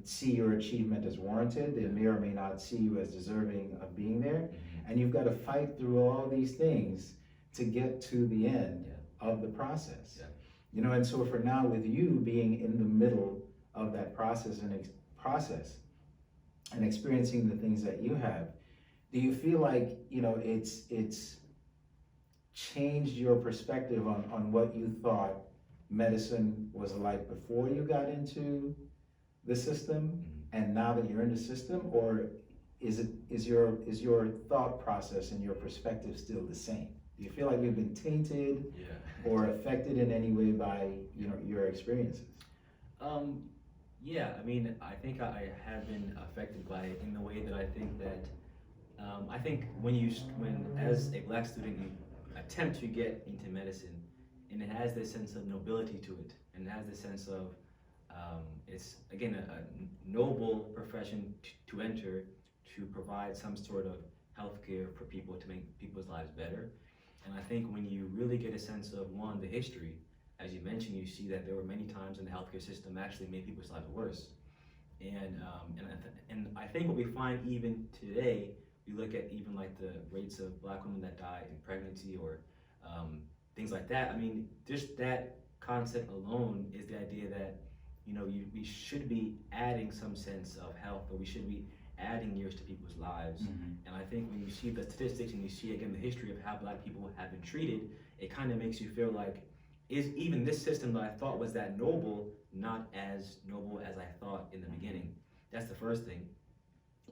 see your achievement as warranted. They may or may not see you as deserving of being there, and you've got to fight through all these things to get to the end of the process. And so for now, with you being in the middle of that process and experiencing the things that you have, do you feel like it's changed your perspective on what you thought medicine was like before you got into the system, and now that you're in the system, or is your thought process and your perspective still the same? Do you feel like you've been tainted or affected in any way by your experiences? I mean, I think I have been affected by it in the way that I think that I think when as a black student you attempt to get into medicine, and it has this sense of nobility to it, and it has this sense of it's again a noble profession to enter, to provide some sort of healthcare for people, to make people's lives better. And I think when you really get a sense of, one, the history, as you mentioned, you see that there were many times in the healthcare system actually made people's lives worse. And I think what we find even today, we look at even like the rates of black women that die in pregnancy, or things like that. I mean, just that concept alone is the idea that we should be adding some sense of health, or we should be adding years to people's lives. And I think when you see the statistics and you see again the history of how black people have been treated, it kind of makes you feel like, is even this system that I thought was that noble not as noble as I thought in the beginning? That's the first thing.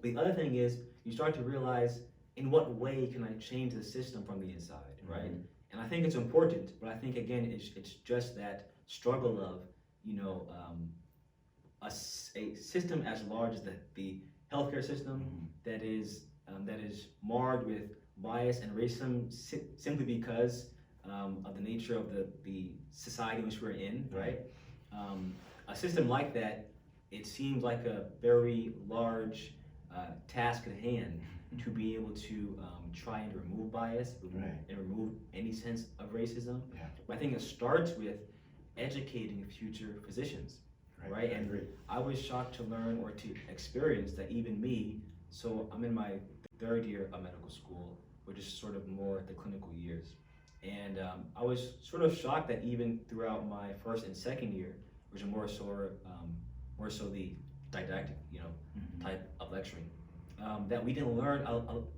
The other thing is you start to realize, in what way can I change the system from the inside, right? And I think it's important, but I think again it's just that struggle of a system as large as the healthcare system that is marred with bias and racism simply because of the nature of the society in which we're in, right? A system like that, it seems like a very large task at hand to be able to try and remove bias and remove any sense of racism. Yeah. But I think it starts with educating future physicians, right? I And agree. I was shocked to learn or to experience that even me, so I'm in my third year of medical school, which is sort of more the clinical years. And I was sort of shocked that even throughout my first and second year, which are more so the didactic, type of lecturing, that we didn't learn a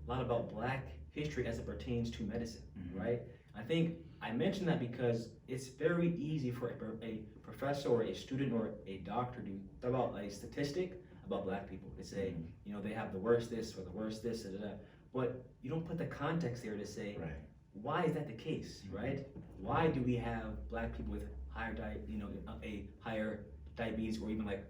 lot about Black history as it pertains to medicine, right? I think I mention that because it's very easy for a professor or a student or a doctor to talk about a statistic about Black people. They say, they have the worst this or the worst this, but you don't put the context there to say, why is that the case, right? Why do we have Black people with a higher diabetes or even like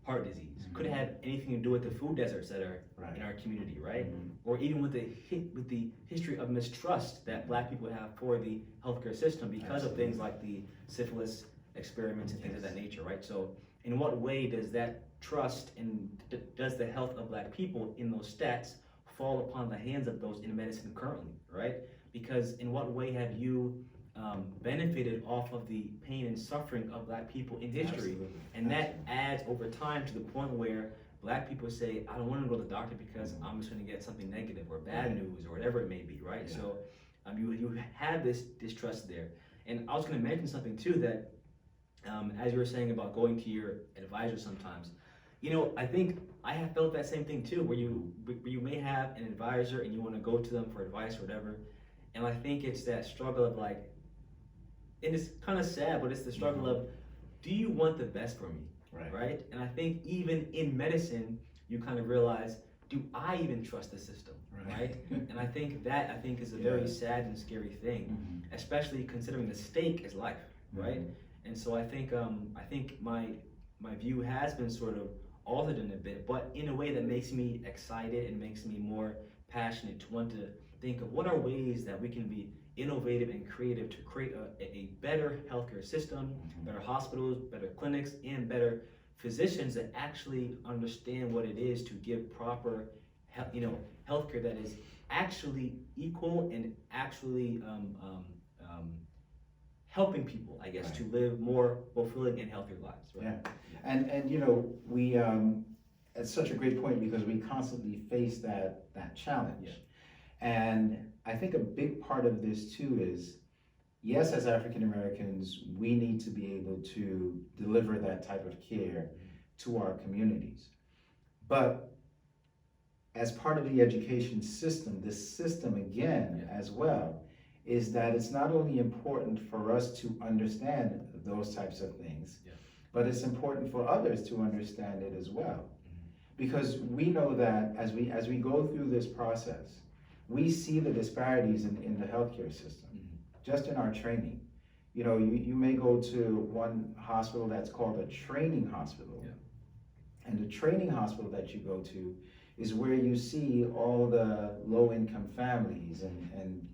heart disease? Could it have anything to do with the food deserts that are in our community, right? Or even with the history of mistrust that Black people have for the healthcare system because of things like the syphilis experiments and things of that nature, right? So in what way does that trust and does the health of Black people in those stats fall upon the hands of those in medicine currently, right? Because in what way have you benefited off of the pain and suffering of Black people in history? Absolutely. And that adds over time to the point where Black people say, I don't want to go to the doctor because I'm just going to get something negative or bad news or whatever it may be, right? Yeah. So you have this distrust there. And I was going to mention something too that, as you were saying about going to your advisor sometimes, I think I have felt that same thing too, where you may have an advisor and you want to go to them for advice or whatever. And I think it's that struggle of like, and it's kind of sad, but it's the struggle of, do you want the best for me, right? And I think even in medicine, you kind of realize, do I even trust the system, right? And I think is a very sad and scary thing, especially considering the stake is life, right? And so I think my view has been sort of altered in a bit, but in a way that makes me excited and makes me more passionate to want to think of what are ways that we can be innovative and creative to create a better healthcare system, better hospitals, better clinics, and better physicians that actually understand what it is to give proper healthcare that is actually equal and actually helping people, I guess, to live more fulfilling and healthier lives. Right? Yeah, and we it's such a great point because we constantly face that challenge. And I think a big part of this too is, yes, as African Americans, we need to be able to deliver that type of care to our communities. But as part of the education system, this system again as well, is that it's not only important for us to understand those types of things, but it's important for others to understand it as well. Because we know that as we go through this process, we see the disparities in the healthcare system, just in our training. You may go to one hospital that's called a training hospital. And the training hospital that you go to is where you see all the low-income families and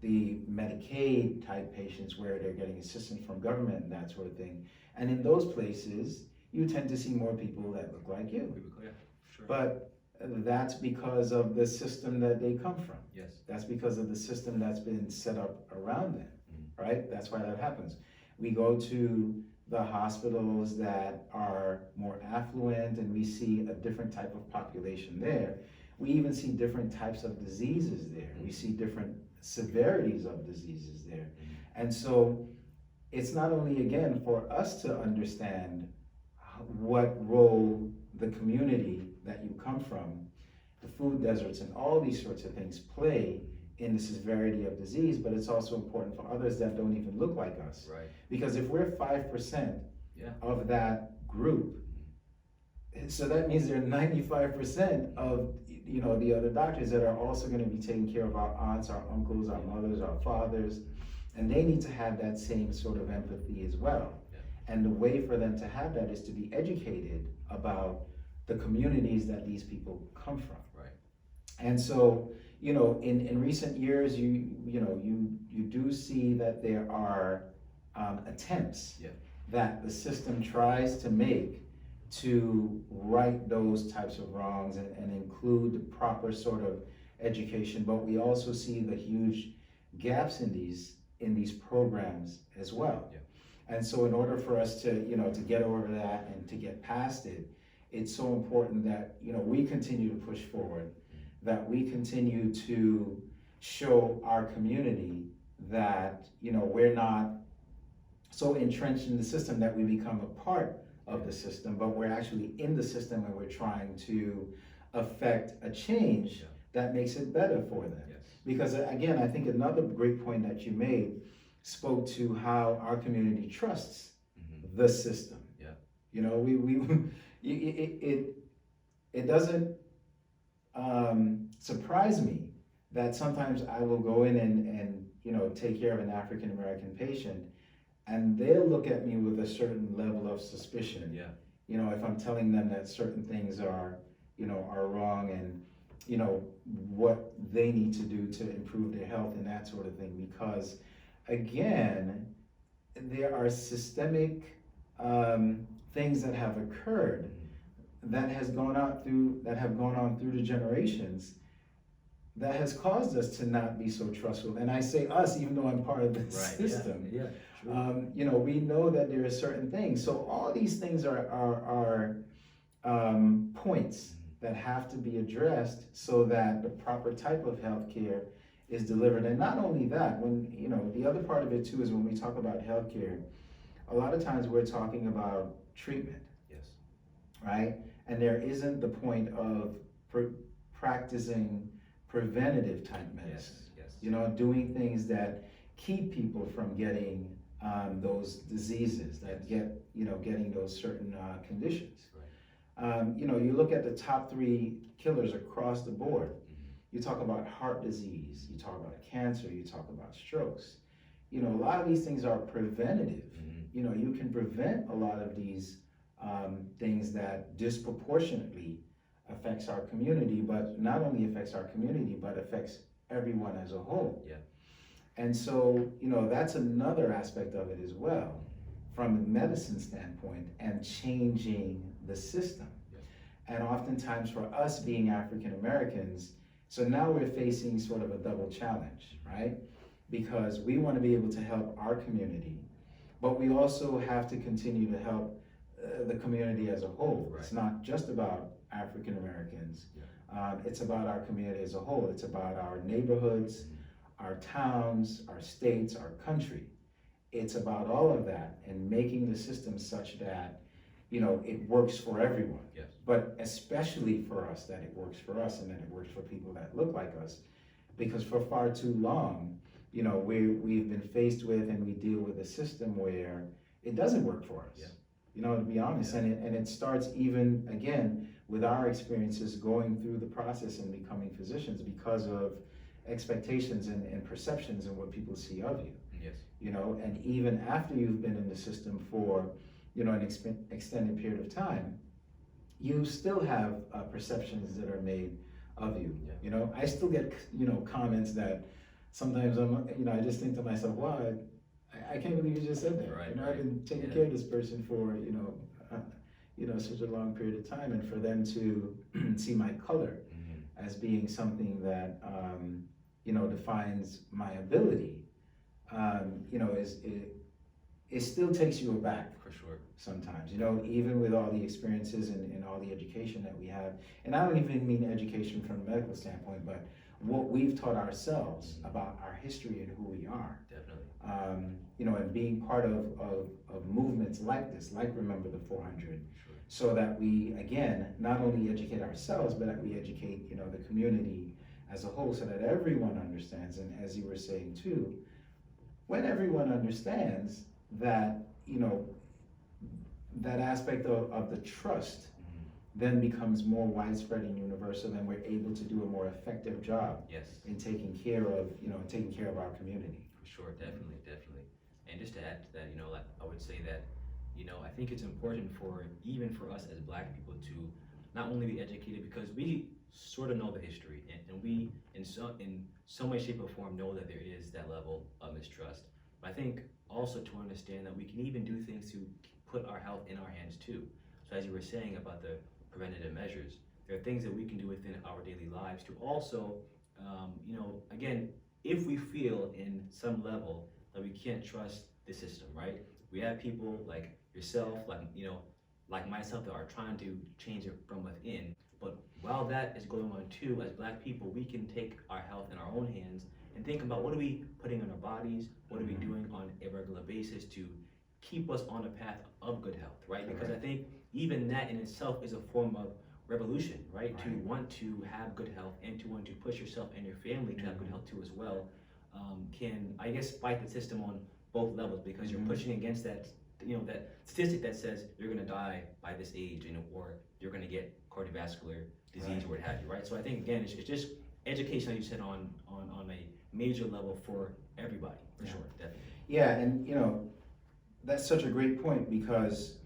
the Medicaid type patients where they're getting assistance from government and that sort of thing. And in those places, you tend to see more people that look like you. But that's because of the system that they come from. That's because of the system that's been set up around them, right? That's why that happens. We go to the hospitals that are more affluent and we see a different type of population there. We even see different types of diseases there. We see different severities of diseases there. And so it's not only, again, for us to understand what role the community that you come from, the food deserts and all these sorts of things play in the severity of disease, but it's also important for others that don't even look like us. Because if we're 5% of that group, so that means there are 95% of the other doctors that are also going to be taking care of our aunts, our uncles, our mothers, our fathers, and they need to have that same sort of empathy as well. And the way for them to have that is to be educated about the communities that these people come from. Right. And so, in recent years, you do see that there are attempts Yeah. that the system tries to make to right those types of wrongs and include the proper sort of education. But we also see the huge gaps in these programs as well. Yeah. And so in order for us to get over that and to get past it, it's so important that we continue to push forward, that we continue to show our community that we're not so entrenched in the system that we become a part of the system, but we're actually in the system and we're trying to affect a change that makes it better for them. Yes. Because again, I think another great point that you made spoke to how our community trusts the system. Yeah. It doesn't surprise me that sometimes I will go in and take care of an African American patient, and they'll look at me with a certain level of suspicion. Yeah. If I'm telling them that certain things are wrong, and what they need to do to improve their health and that sort of thing, because again, there are systemic things that have occurred that have gone on through the generations that has caused us to not be so trustful. And I say us, even though I'm part of the system. Yeah. We know that there are certain things. So all these things are points that have to be addressed so that the proper type of healthcare is delivered. And not only that, when the other part of it too is when we talk about healthcare, a lot of times we're talking about treatment. Yes. Right? And there isn't the point of practicing preventative type medicine. Yes. Doing things that keep people from getting those diseases, that getting those certain conditions. Right. You look at the top 3 killers across the board. You talk about heart disease, you talk about cancer, you talk about strokes. A lot of these things are preventative. You can prevent a lot of these things that disproportionately affects our community, but not only affects our community, but affects everyone as a whole. Yeah. And so, that's another aspect of it as well, from a medicine standpoint and changing the system. Yeah. And oftentimes for us being African Americans, so now we're facing sort of a double challenge, right? Because we want to be able to help our community, but we also have to continue to help the community as a whole. Right. It's not just about African Americans. Yeah. It's about our community as a whole. It's about our neighborhoods, our towns, our states, our country. It's about all of that and making the system such that, it works for everyone. Yes. But especially for us, that it works for us and that it works for people that look like us. Because for far too long, we've been faced with and we deal with a system where it doesn't work for us. Yeah. To be honest, Yeah. and it starts even, again, with our experiences going through the process and becoming physicians because of expectations and perceptions and what people see of you. Yes. And even after you've been in the system for, an extended period of time, you still have perceptions that are made of you. Yeah. I still get, comments that sometimes I just think to myself, wow, I can't believe you just said that. Right, I've been taking care of this person for, such a long period of time, and for them to see my color as being something that, defines my ability, it still takes you aback. For sure. Sometimes, even with all the experiences and all the education that we have, and I don't even mean education from a medical standpoint, but what we've taught ourselves about our history and who we are. Definitely. And being part of movements like this, like Remember the 400, Sure. so that we, again, not only educate ourselves, but that we educate, the community as a whole, so that everyone understands. And as you were saying too, when everyone understands that, that aspect of the trust then becomes more widespread and universal, and we're able to do a more effective job. Yes. In taking care of our community. For sure, definitely. And just to add to that, I would say that I think it's important even for us as Black people to not only be educated, because we sort of know the history, and we in some way, shape, or form know that there is that level of mistrust. But I think also to understand that we can even do things to put our health in our hands too. So as you were saying about the preventative measures, there are things that we can do within our daily lives to also, again, if we feel in some level that we can't trust the system, right? We have people like yourself, like myself, that are trying to change it from within. But while that is going on too, as Black people, we can take our health in our own hands and think about what are we putting in our bodies, what are we doing on a regular basis to keep us on a path of good health, right? Because I think even that in itself is a form of revolution, right? To want to have good health and to want to push yourself and your family to have good health too as well, can, I guess, fight the system on both levels, because you're pushing against that, that statistic that says you're gonna die by this age, or you're gonna get cardiovascular disease or what have you, right? So I think again, it's just education, like you said, on a major level for everybody, for sure, definitely. Yeah, and that's such a great point, because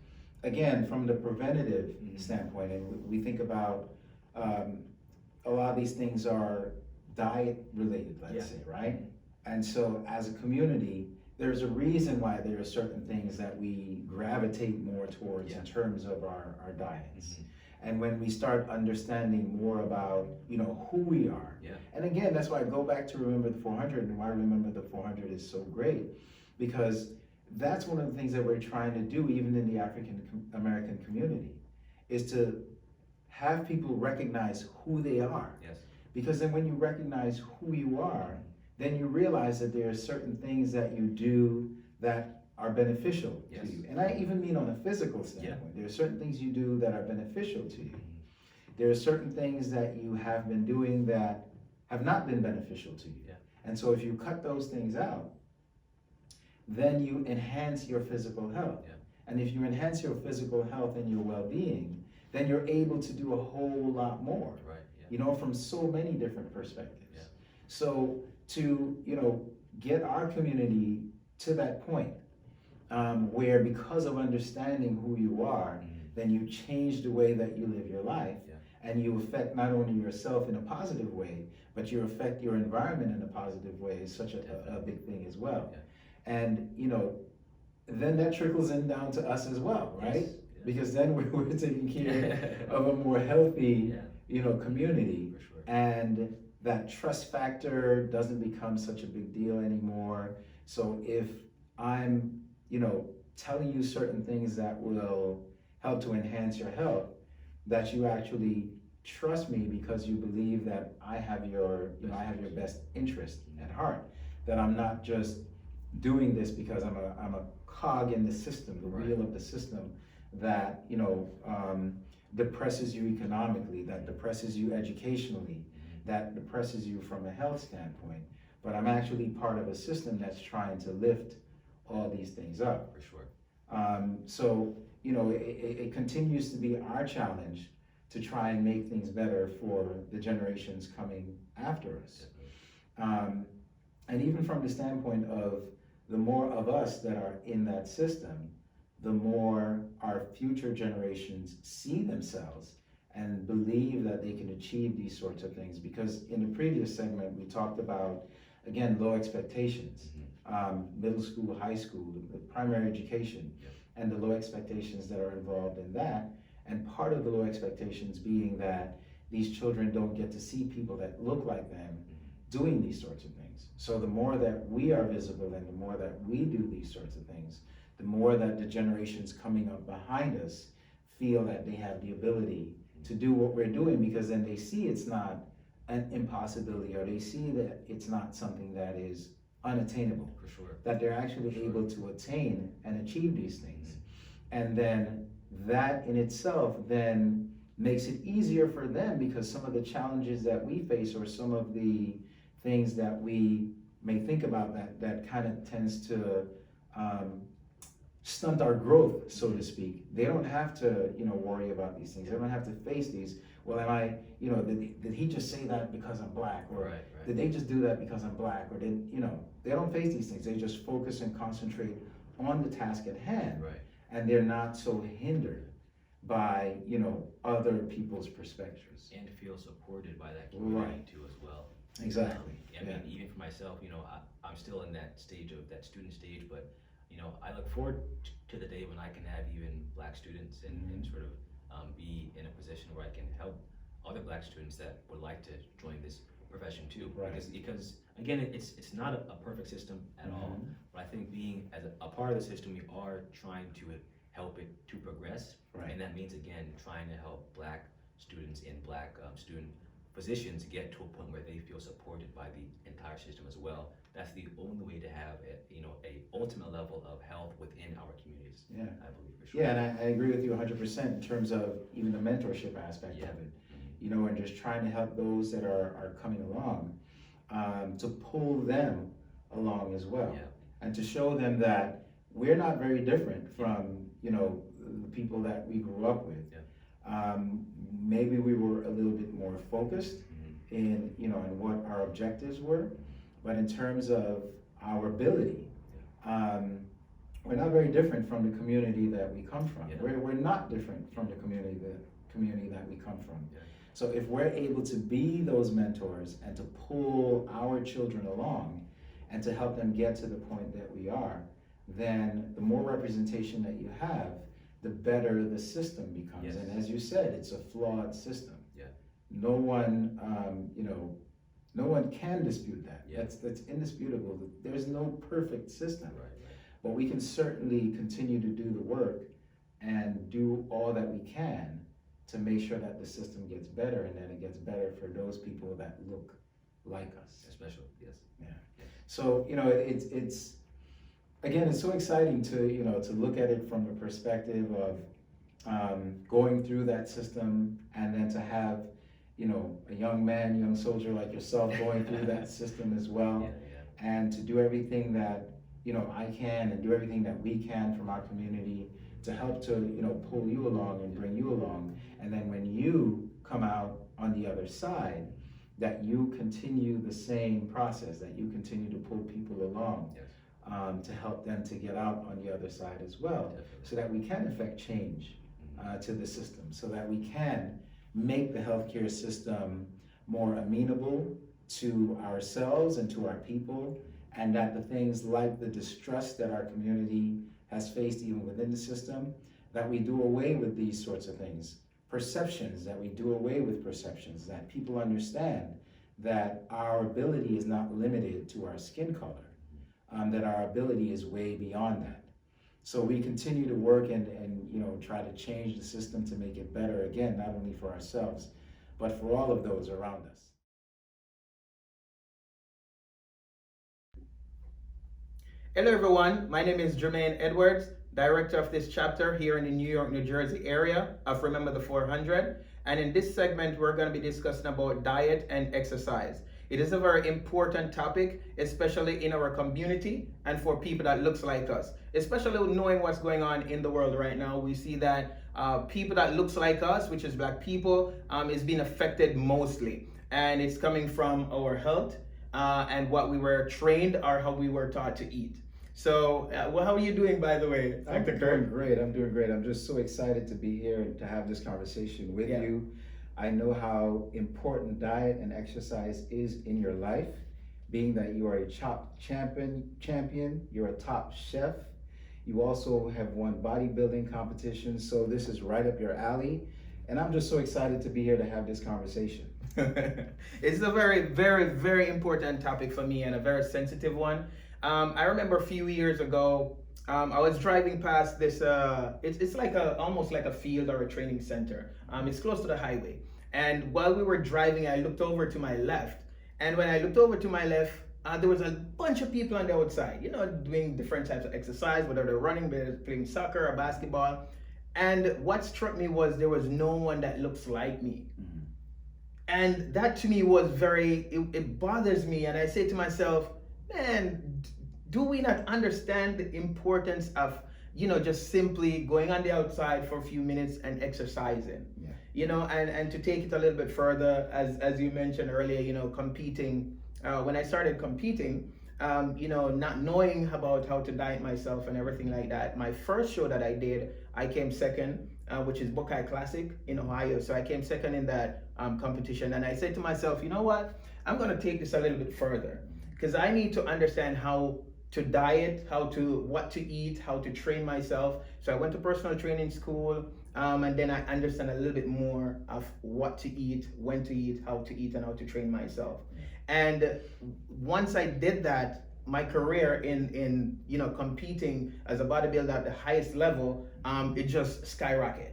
again, from the preventative standpoint, and we think about a lot of these things are diet related, let's say, right? And so as a community, there's a reason why there are certain things that we gravitate more towards in terms of our diets. And when we start understanding more about, who we are. And again, that's why I go back to Remember the 400, and why Remember the 400 is so great, because that's one of the things that we're trying to do even in the African American community, is to have people recognize who they are. Because then when you recognize who you are, then you realize that there are certain things that you do that are beneficial to you. And I even mean on a physical standpoint. There are certain things you do that are beneficial to you. There are certain things that you have been doing that have not been beneficial to you. And so if you cut those things out, then you enhance your physical health. And if you enhance your physical health and your well-being, then you're able to do a whole lot more, from so many different perspectives. So to, get our community to that point, where because of understanding who you are, then you change the way that you live your life, and you affect not only yourself in a positive way, but you affect your environment in a positive way, is such a big thing as well. And, then that trickles in down to us as well, right? Because then we're taking care of a more healthy, community. For sure. And that trust factor doesn't become such a big deal anymore. So if I'm, telling you certain things that will help to enhance your health, that you actually trust me because you believe that I have your, I have your best interest at heart. That I'm not just doing this because I'm a cog in the system, the wheel of the system that, depresses you economically, that depresses you educationally, that depresses you from a health standpoint. But I'm actually part of a system that's trying to lift all these things up. For sure. So, it continues to be our challenge to try and make things better for the generations coming after us. And even from the standpoint of the more of us that are in that system, the more our future generations see themselves and believe that they can achieve these sorts of things. Because in the previous segment, we talked about, again, low expectations, middle school, high school, the primary education, and the low expectations that are involved in that. And part of the low expectations being that these children don't get to see people that look like them doing these sorts of things. So the more that we are visible and the more that we do these sorts of things, the more that the generations coming up behind us feel that they have the ability to do what we're doing, because then they see it's not an impossibility, or they see that it's not something that is unattainable. For sure. That they're actually able to attain and achieve these things. And then that in itself then makes it easier for them, because some of the challenges that we face, or some of the things that we may think about that kind of tends to stunt our growth, so to speak. They don't have to, worry about these things. They don't have to face these. Well, am I, did he just say that because I'm Black? Or did they just do that because I'm Black? Or they don't face these things. They just focus and concentrate on the task at hand. and they're not so hindered by, other people's perspectives. And feel supported by that community Right. too as well. Exactly. I mean, even for myself, I'm still in that stage of that student stage, but I look forward to the day when I can have even black students and sort of be in a position where I can help other black students that would like to join this profession too. Right. Because again, it's not a perfect system at all, but I think being as a part of the system, we are trying to help it to progress, Right. and that means again trying to help black students in black student positions get to a point where they feel supported by the entire system as well. That's the only way to have a ultimate level of health within our communities. Yeah. I believe for sure. Yeah, and I agree with you 100% in terms of even the mentorship aspect Yeah. of it. And just trying to help those that are coming along, to pull them along as well. Yeah. And to show them that we're not very different from, the people that we grew up with. Yeah. Maybe we were a little bit more focused in, in what our objectives were, but in terms of our ability, we're not very different from the community that we come from. Yeah. We're not different from the community that we come from. Yeah. So if we're able to be those mentors and to pull our children along and to help them get to the point that we are, then the more representation that you have, the better the system becomes. Yes. And as you said, it's a flawed system. Yeah. No one, no one can dispute that. Yeah. That's indisputable. There's no perfect system. Right. But we can certainly continue to do the work and do all that we can to make sure that the system gets better and that it gets better for those people that look like us. Especially, yes. So, it's again, it's so exciting to look at it from the perspective of going through that system and then to have, a young soldier like yourself going through that system as well. Yeah. And to do everything that, I can and do everything that we can from our community to help to, pull you along and bring you along. And then when you come out on the other side, that you continue the same process, that you continue to pull people along. Yes. To help them to get out on the other side as well, Definitely. so that we can affect change to the system, so that we can make the healthcare system more amenable to ourselves and to our people, and that the things like the distrust that our community has faced even within the system, that we do away with these sorts of things. Perceptions, that we do away with perceptions, that people understand that our ability is not limited to our skin color. That our ability is way beyond that. So we continue to work and try to change the system to make it better, again, not only for ourselves, but for all of those around us. Hello everyone, my name is Jermaine Edwards, director of this chapter here in the New York, New Jersey area of Remember the 400. And in this segment, we're going to be discussing about diet and exercise. It is a very important topic, especially in our community and for people that looks like us. Especially knowing what's going on in the world right now, we see that people that looks like us, which is black people, is being affected mostly. And it's coming from our health and what we were trained or how we were taught to eat. So, well, how are you doing, by the way, Dr. Kurt? I'm doing great. I'm just so excited to be here and to have this conversation with you. I know how important diet and exercise is in your life, being that you are a champion, you're a top chef. You also have won bodybuilding competitions, so this is right up your alley. And I'm just so excited to be here to have this conversation. It's a very, very, very important topic for me and a very sensitive one. I remember a few years ago, I was driving past this, it's like almost like a field or a training center. It's close to the highway. And while we were driving, I looked over to my left. And when I looked over to my left, there was a bunch of people on the outside, doing different types of exercise, whether they're running, whether they're playing soccer or basketball. And what struck me was there was no one that looks like me. Mm-hmm. And that to me was it bothers me. And I say to myself, man, do we not understand the importance of, just simply going on the outside for a few minutes and exercising? Yeah. And to take it a little bit further, as you mentioned earlier, competing. When I started competing, not knowing about how to diet myself and everything like that. My first show that I did, I came second, which is Buckeye Classic in Ohio. So I came second in that competition, and I said to myself, you know what? I'm going to take this a little bit further because I need to understand how to diet, what to eat, how to train myself. So I went to personal training school, and then I understand a little bit more of what to eat, when to eat, how to eat, and how to train myself. And once I did that, my career in competing as a bodybuilder at the highest level, it just skyrocketed.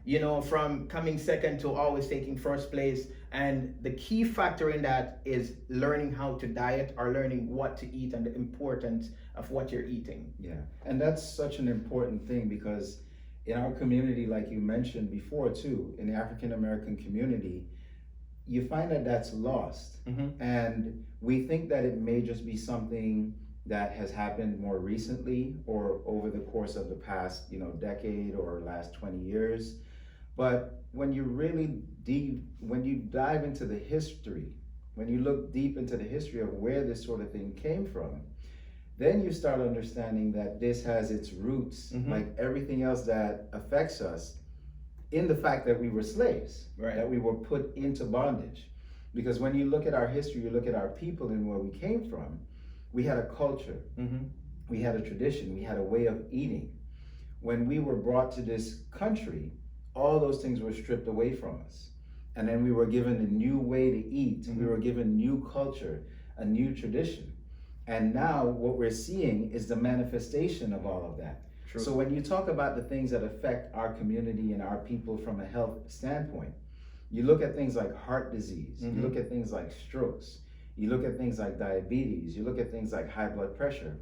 Yeah. From coming second to always taking first place. And the key factor in that is learning how to diet or learning what to eat and the importance of what you're eating. Yeah, and that's such an important thing because in our community, like you mentioned before too, in the African American community, you find that that's lost. Mm-hmm. And we think that it may just be something that has happened more recently or over the course of the past, decade or last 20 years. But when you dive into the history, when you look deep into the history of where this sort of thing came from, then you start understanding that this has its roots, Mm-hmm. like everything else that affects us, in the fact that we were slaves, Right. that we were put into bondage. Because when you look at our history, you look at our people and where we came from, we had a culture, Mm-hmm. we had a tradition, we had a way of eating. When we were brought to this country, all those things were stripped away from us. And then we were given a new way to eat. Mm-hmm. We were given new culture, a new tradition. And now what we're seeing is the manifestation of all of that. True. So when you talk about the things that affect our community and our people from a health standpoint, you look at things like heart disease, Mm-hmm. you look at things like strokes, you look at things like diabetes, you look at things like high blood pressure.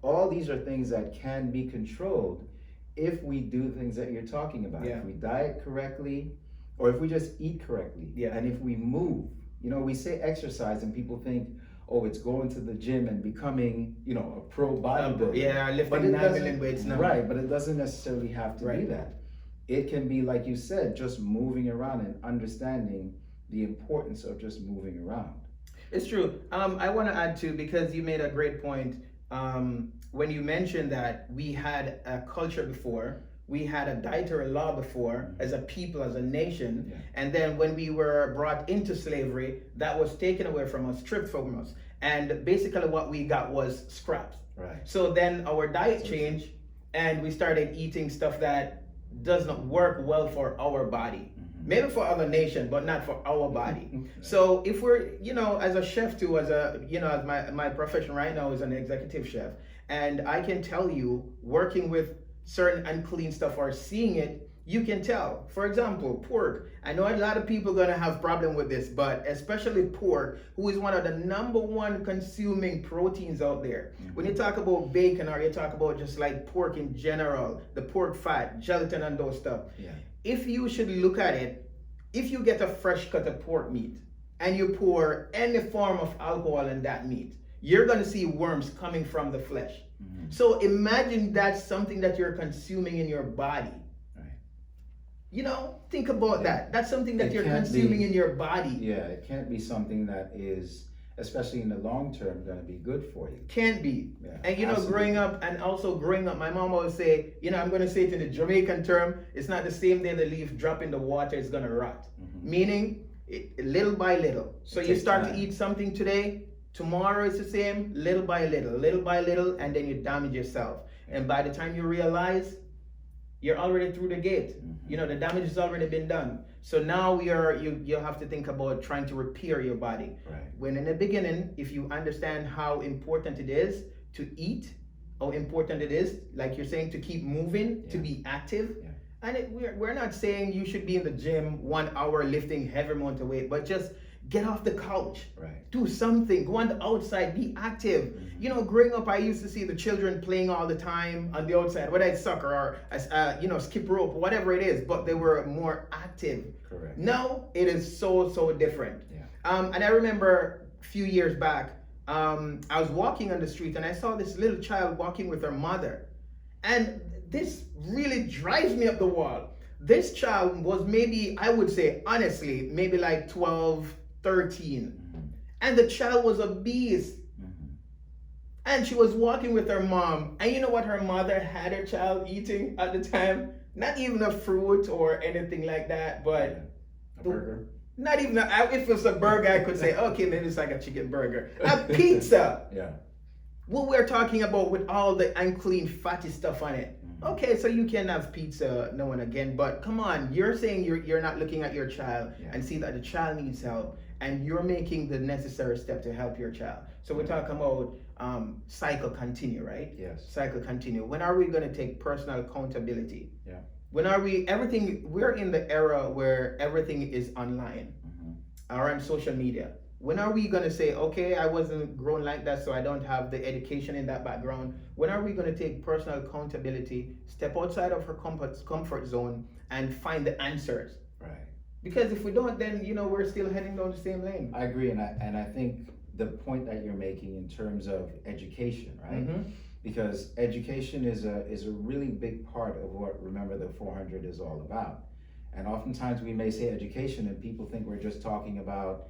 All these are things that can be controlled if we do things that you're talking about. Yeah. If we diet correctly, or if we just eat correctly, Yeah. and if we move. We say exercise and people think, oh, it's going to the gym and becoming, a pro bodybuilder. Yeah, But lifting it 9 doesn't- million weights now. Right, but it doesn't necessarily have to be Right. that. It can be, like you said, just moving around and understanding the importance of just moving around. It's true. I want to add too, because you made a great point. When you mentioned that we had a culture before, we had a dietary law before as a people, as a nation, Yeah. and then when we were brought into slavery, that was taken away from us, stripped from us, and basically what we got was scraps. Right. So then our diet changed, and we started eating stuff that does not work well for our body. Maybe for other nation, but not for our body. So if we're, as a chef too, as my profession right now is an executive chef, and I can tell you, working with certain unclean stuff or seeing it, you can tell. For example, pork. I know a lot of people are gonna have problem with this, but especially pork, who is one of the #1 consuming proteins out there. Mm-hmm. When you talk about bacon or you talk about just like pork in general, the pork fat, gelatin and those stuff. Yeah. If you should look at it, if you get a fresh cut of pork meat and you pour any form of alcohol in that meat, you're gonna see worms coming from the flesh. Mm-hmm. So imagine that's something that you're consuming in your body. Right. Think about that. That's something that It you're can't consuming be- in your body. Yeah, it can't be something that is, especially in the long term, going to be good for you. Can't be. Yeah, And absolutely. growing up, my mom always say, I'm gonna say it in the Jamaican term, it's not the same day the leaf drop in the water, it's gonna rot. Mhm. Meaning, little by little. So It you takes start time. to eat something today, tomorrow it's the same, little by little, and then you damage yourself. And by the time you realize, you're already through the gate. Mhm. The damage has already been done. So now you have to think about trying to repair your body. Right. When in the beginning, if you understand how important it is to eat, how important it is, like you're saying, to keep moving, to Yeah. be active. Yeah. And we're not saying you should be in the gym 1 hour lifting heavy amount of weight, but just get off the couch. Right. Do something, go on the outside, be active. Mhm. Growing up, I used to see the children playing all the time on the outside, whether it's soccer or, skip rope, whatever it is, but they were more active. Correct. Now, it is so different. Yeah. And I remember a few years back, I was walking on the street and I saw this little child walking with her mother. And this really drives me up the wall. This child was maybe, I would say, honestly, maybe like 12, 13. Mhm. And the child was obese. Mhm. And she was walking with her mom. And you know what her mother had her child eating at the time? Not even a fruit or anything like that, but A burger. not even if it's a burger, I could say, okay, maybe it's like a chicken burger. A pizza. Yeah. What we're talking about with all the unclean, fatty stuff on it. Okay, so you can have pizza now and again, but come on, you're saying you're not looking at your child and see that the child needs help, and you're making the necessary step to help your child. So we're talking about cycle continue, right? Yes. Cycle continue. When are we going to take personal accountability? Yeah. When are we, we're in the era where everything is online or on social media. When are we going to say, okay, I wasn't grown like that, so I don't have the education in that background? When are we going to take personal accountability, step outside of her comfort zone, and find the answers? Right. Because if we don't, then, we're still heading down the same lane. I agree, and I think the point that you're making in terms of education, right? Because education is a really big part of what Remember the 400 is all about. And oftentimes we may say education and people think we're just talking about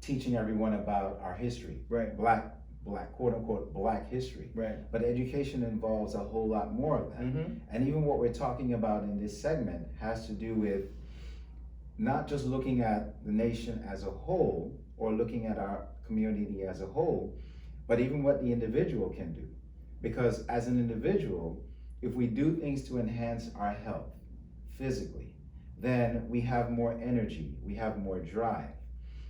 teaching everyone about our history, right? Black quote unquote black history, right? But education involves a whole lot more of that. And even what we're talking about in this segment has to do with not just looking at the nation as a whole or looking at our community as a whole, but even what the individual can do. Because as an individual, if we do things to enhance our health physically, then we have more energy, we have more drive.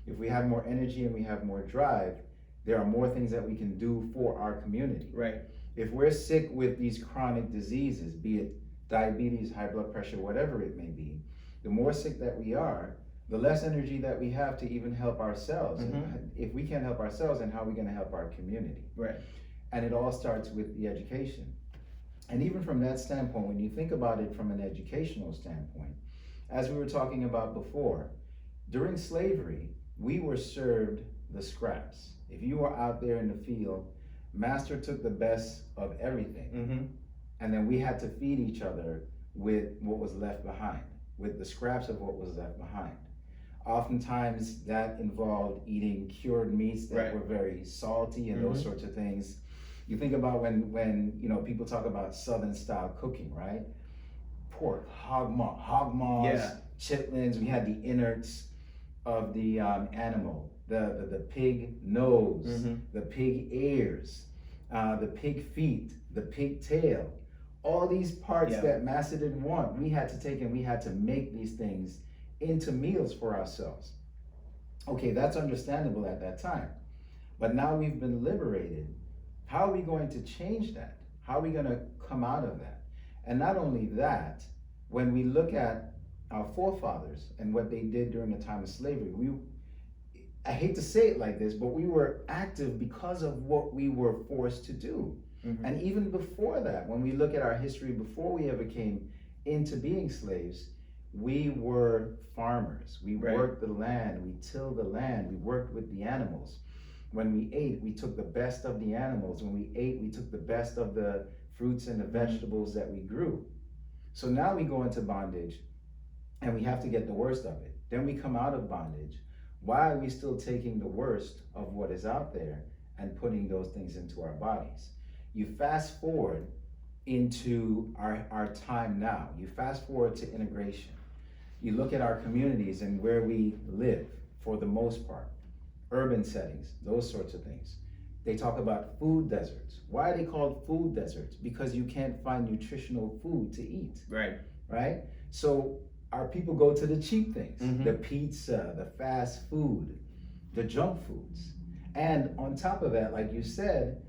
If we have more energy and we have more drive, there are more things that we can do for our community. Right. If we're sick with these chronic diseases, be it diabetes, high blood pressure, whatever it may be, the more sick that we are, the less energy that we have to even help ourselves. And if we can't help ourselves, then how are we going to help our community? Right. And it all starts with the education. And even from that standpoint, when you think about it from an educational standpoint, as we were talking about before, during slavery, we were served the scraps. If you were out there in the field, master took the best of everything. And then we had to feed each other with what was left behind, with the scraps of what was left behind. Oftentimes that involved eating cured meats that were very salty and those sorts of things. You think about when people talk about Southern style cooking, right? Pork, hog maws, chitlins. We had the innards of the animal, the pig nose, the pig ears, the pig feet, the pig tail. All these parts that Master didn't want, we had to take and we had to make these things into meals for ourselves. Okay, that's understandable at that time. But now we've been liberated. How are we going to change that? How are we going to come out of that? And not only that, when we look at our forefathers and what they did during the time of slavery, I hate to say it like this, but we were active because of what we were forced to do. And even before that, when we look at our history, before we ever came into being slaves, we were farmers. We worked the land, we tilled the land, we worked with the animals. When we ate, we took the best of the animals. When we ate, we took the best of the fruits and the vegetables that we grew. So now we go into bondage and we have to get the worst of it. Then we come out of bondage. Why are we still taking the worst of what is out there and putting those things into our bodies? You fast forward into our time now. You fast forward to integration. You look at our communities and where we live, for the most part, urban settings, those sorts of things. They talk about food deserts. Why are they called food deserts? Because you can't find nutritional food to eat. Right? So our people go to the cheap things, the pizza, the fast food, the junk foods. And on top of that, like you said,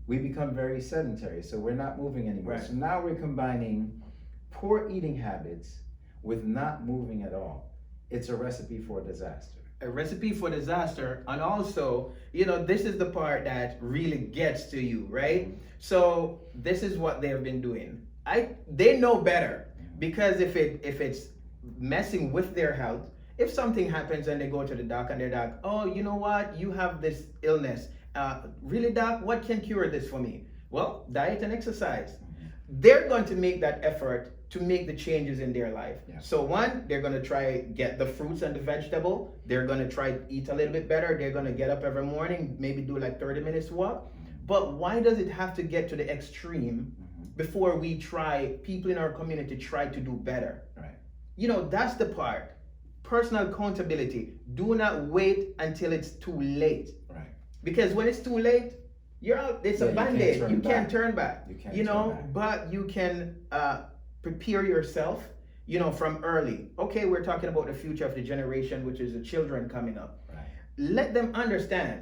we become very sedentary, so we're not moving anymore. So now we're combining poor eating habits with not moving at all. It's a recipe for disaster. A recipe for disaster. And also, this is the part that really gets to you, right? So this is what they've been doing. They know better, because if it's messing with their health, if something happens and they go to the doc and their doc, oh, you know what, you have this illness. Really, doc, what can cure this for me? Well, diet and exercise. They're going to make that effort to make the changes in their life. So one, they're going to try get the fruits and the vegetable. They're going to try eat a little bit better. They're going to get up every morning, maybe do like 30 minutes walk. But why does it have to get to the extreme before we try, people in our community try to do better? Right. You know, that's the part. Personal accountability. Do not wait until it's too late. Right. Because when it's too late, you're out. It's a Yeah, you can't band-aid. turn You back. can't turn back. You can't You turn know, back. but you can prepare yourself, you know, from early. Okay, we're talking about the future of the generation, which is the children coming up. Right. Let them understand,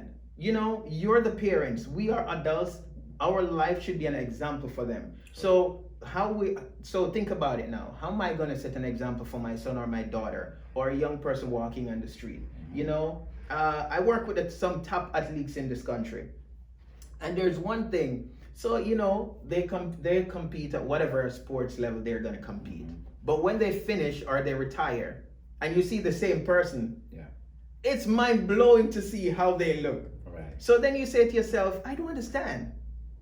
you know, you're the parents. We are adults. Our life should be an example for them. So think about it now. How am I going to set an example for my son or my daughter or a young person walking on the street? You know, I work with some top athletes in this country, and there's one thing. So you know, they compete at whatever sports level they're going to compete. But when they finish or they retire, and you see the same person, Yeah. it's mind blowing to see how they look. Right. So then you say to yourself, I don't understand.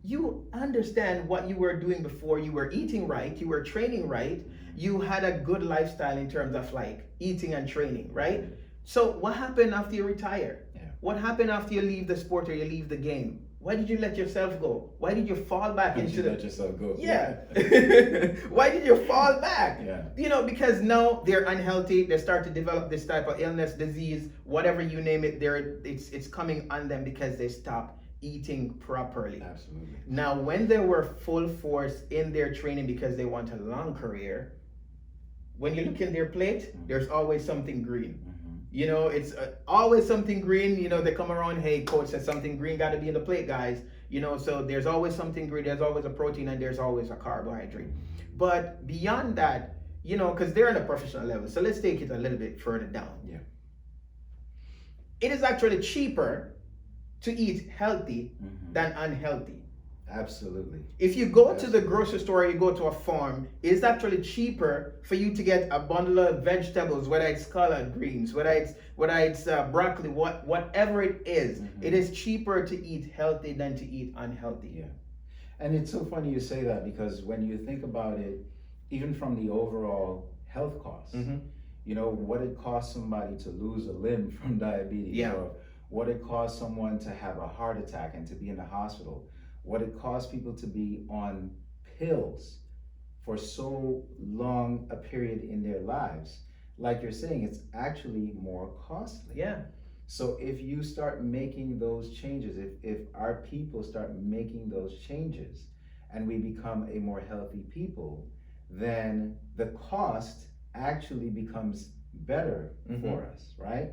You understand what you were doing before. You were eating right, you were training right, you had a good lifestyle in terms of like eating and training, right? So what happened after you retire? Yeah. What happened after you leave the sport or you leave the game? Why did you let yourself go? Why did you fall back How did into you let the... yourself go? Yeah. Why did you fall back? Yeah. You know, because now they're unhealthy. They start to develop this type of illness, disease, whatever you name it. It's coming on them because they stop eating properly. Absolutely. Now, when they were full force in their training because they want a long career, when you look in their plate, there's always something green. You know, it's always something green. You know, they come around, hey, coach said something green got to be in the plate, guys. You know, so there's always something green. There's always a protein and there's always a carbohydrate. But beyond that, you know, because they're on a professional level. So let's take it a little bit further down. Yeah. It is actually cheaper to eat healthy than unhealthy. Absolutely. If you go to the grocery store, you go to a farm, it's actually cheaper for you to get a bundle of vegetables, whether it's collard greens, whether it's broccoli, whatever it is. It is cheaper to eat healthy than to eat unhealthy. Yeah. And it's so funny you say that because when you think about it, even from the overall health costs, you know, what it costs somebody to lose a limb from diabetes, or what it costs someone to have a heart attack and to be in the hospital, what it costs people to be on pills for so long a period in their lives. Like you're saying, it's actually more costly. Yeah. So if you start making those changes, if our people start making those changes and we become a more healthy people, then the cost actually becomes better for us, right?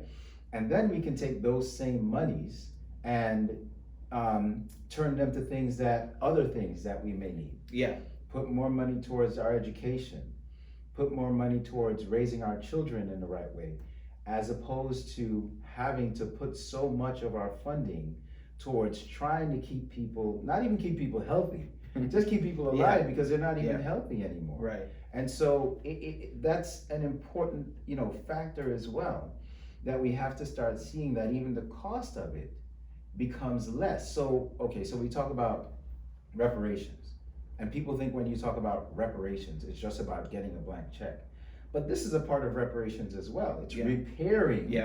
And then we can take those same monies and turn them to other things that we may need. Yeah. Put more money towards our education, put more money towards raising our children in the right way, as opposed to having to put so much of our funding towards trying to keep people, not even keep people healthy, just keep people alive because they're not even healthy anymore. Right. And so that's an important, you know, factor as well, that we have to start seeing that even the cost of it becomes less. So, okay, so we talk about reparations, and people think when you talk about reparations, it's just about getting a blank check. But this is a part of reparations as well. It's repairing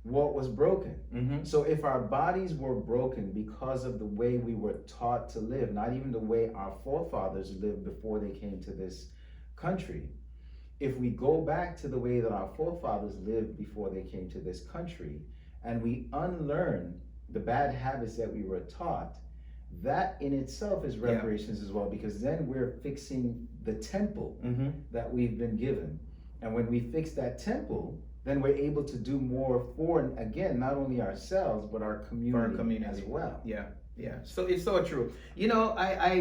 what was broken. So if our bodies were broken because of the way we were taught to live, not even the way our forefathers lived before they came to this country, if we go back to the way that our forefathers lived before they came to this country, and we unlearn the bad habits that we were taught, that in itself is reparations as well, because then we're fixing the temple that we've been given. And when we fix that temple, then we're able to do more for, again, not only ourselves, but our community, as well. Yeah. Yeah, so it's so true. You know,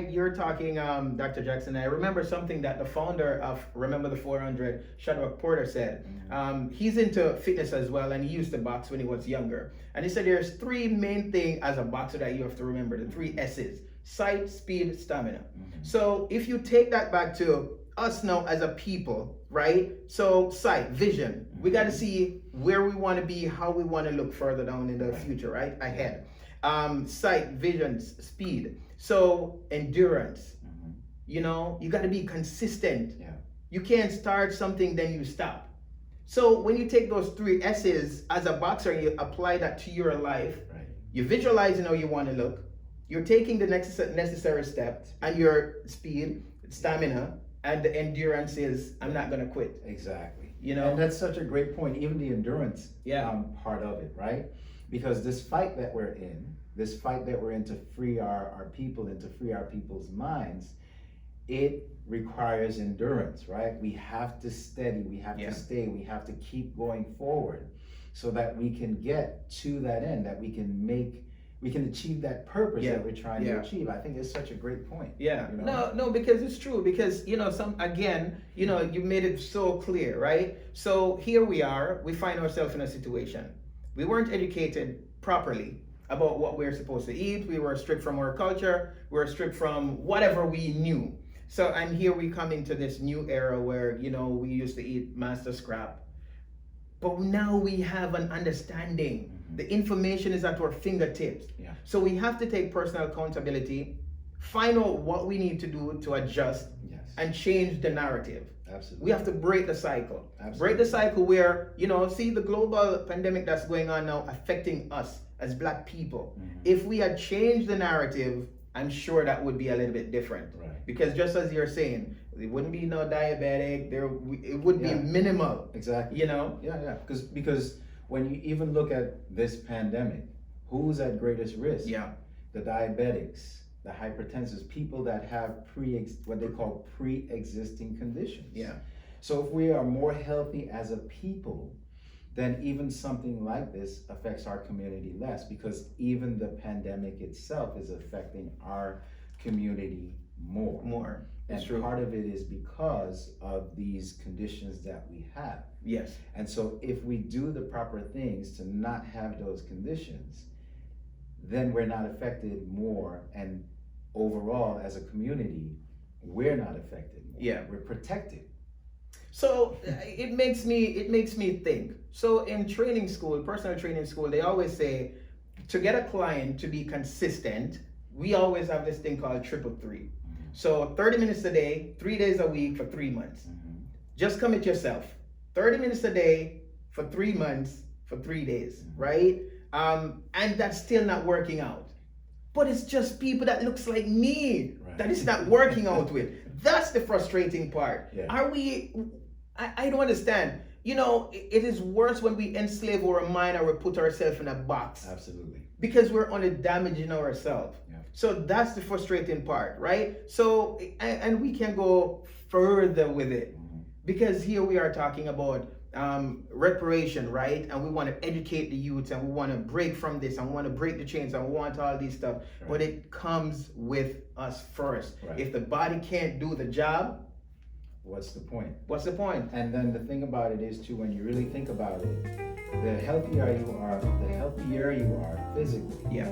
you're talking, Dr. Jackson, I remember something that the founder of Remember the 400, Shadrach Porter, said. He's into fitness as well, and he used to box when he was younger. And he said there's three main things as a boxer that you have to remember, the three S's: sight, speed, stamina. So if you take that back to us now as a people, right? So sight, vision, we got to see where we want to be, how we want to look further down in the future, right? Ahead. Sight, vision, speed. So endurance. You know, you got to be consistent. You can't start something then you stop. So when you take those three S's as a boxer, you apply that to your life. You visualize how you want to look. you're taking the necessary step, and your speed, stamina, and the endurance is, I'm not gonna quit. Exactly. You know? And that's such a great point, even the endurance part of it, right? Because this fight that we're in to free our people and to free our people's minds, it requires endurance, right? We have to steady, we have to stay, we have to keep going forward so that we can get to that end, that we can achieve that purpose that we're trying to achieve. I think it's such a great point. Yeah. You know? No, because it's true. Because you made it so clear, right? So here we are. We find ourselves in a situation. We weren't educated properly about what we're supposed to eat. We were stripped from our culture. We were stripped from whatever we knew. So, and here we come into this new era where, we used to eat master scrap. But now we have an understanding. The information is at our fingertips. Yeah. So we have to take personal accountability, find out what we need to do to adjust and change the narrative. Absolutely. We have to break the cycle. Absolutely. Break the cycle where, see the global pandemic that's going on now affecting us as Black people. If we had changed the narrative, I'm sure that would be a little bit different. Right. Because just as you're saying, it wouldn't be no diabetic, it would be minimal. Exactly. Yeah. Because when you even look at this pandemic, who's at greatest risk? Yeah. The diabetics, the hypertensives, people that have what they call pre-existing conditions. Yeah. So if we are more healthy as a people, then even something like this affects our community less, because even the pandemic itself is affecting our community more. And part of it is because of these conditions that we have. Yes. And so if we do the proper things to not have those conditions, then we're not affected more, and overall as a community, we're not affected more. Yeah. We're protected. So it makes me think. So in training school, personal training school, they always say to get a client to be consistent, we always have this thing called 333. So 30 minutes a day, 3 days a week for 3 months. Just commit yourself. 30 minutes a day for 3 months for 3 days, right? And that's still not working out. But it's just people that looks like me that it's not working out with. That's the frustrating part. Yeah. I don't understand. It is worse when we enslave our mind or we put ourselves in a box. Absolutely. Because we're only damaging ourselves. Yeah. So that's the frustrating part, right? So, and we can go further with it. Because here we are talking about reparation, right? And we want to educate the youth, and we want to break from this, and we want to break the chains, and we want all these stuff. Right. But it comes with us first. Right. If the body can't do the job, What's the point? what's the point? And then the thing about it is too, when you really think about it, the healthier you are physically,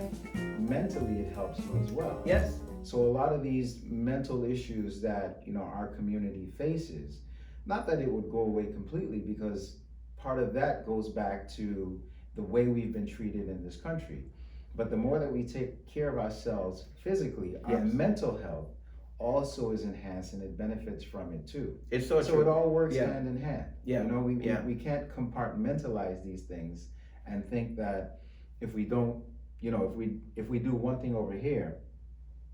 mentally it helps you as well. Yes. So a lot of these mental issues that our community faces, not that it would go away completely, because part of that goes back to the way we've been treated in this country. But the more that we take care of ourselves physically, our mental health also is enhanced, and it benefits from it too. It's so So true. it all works hand in hand. Yeah. We can't compartmentalize these things and think that if we don't, if we do one thing over here,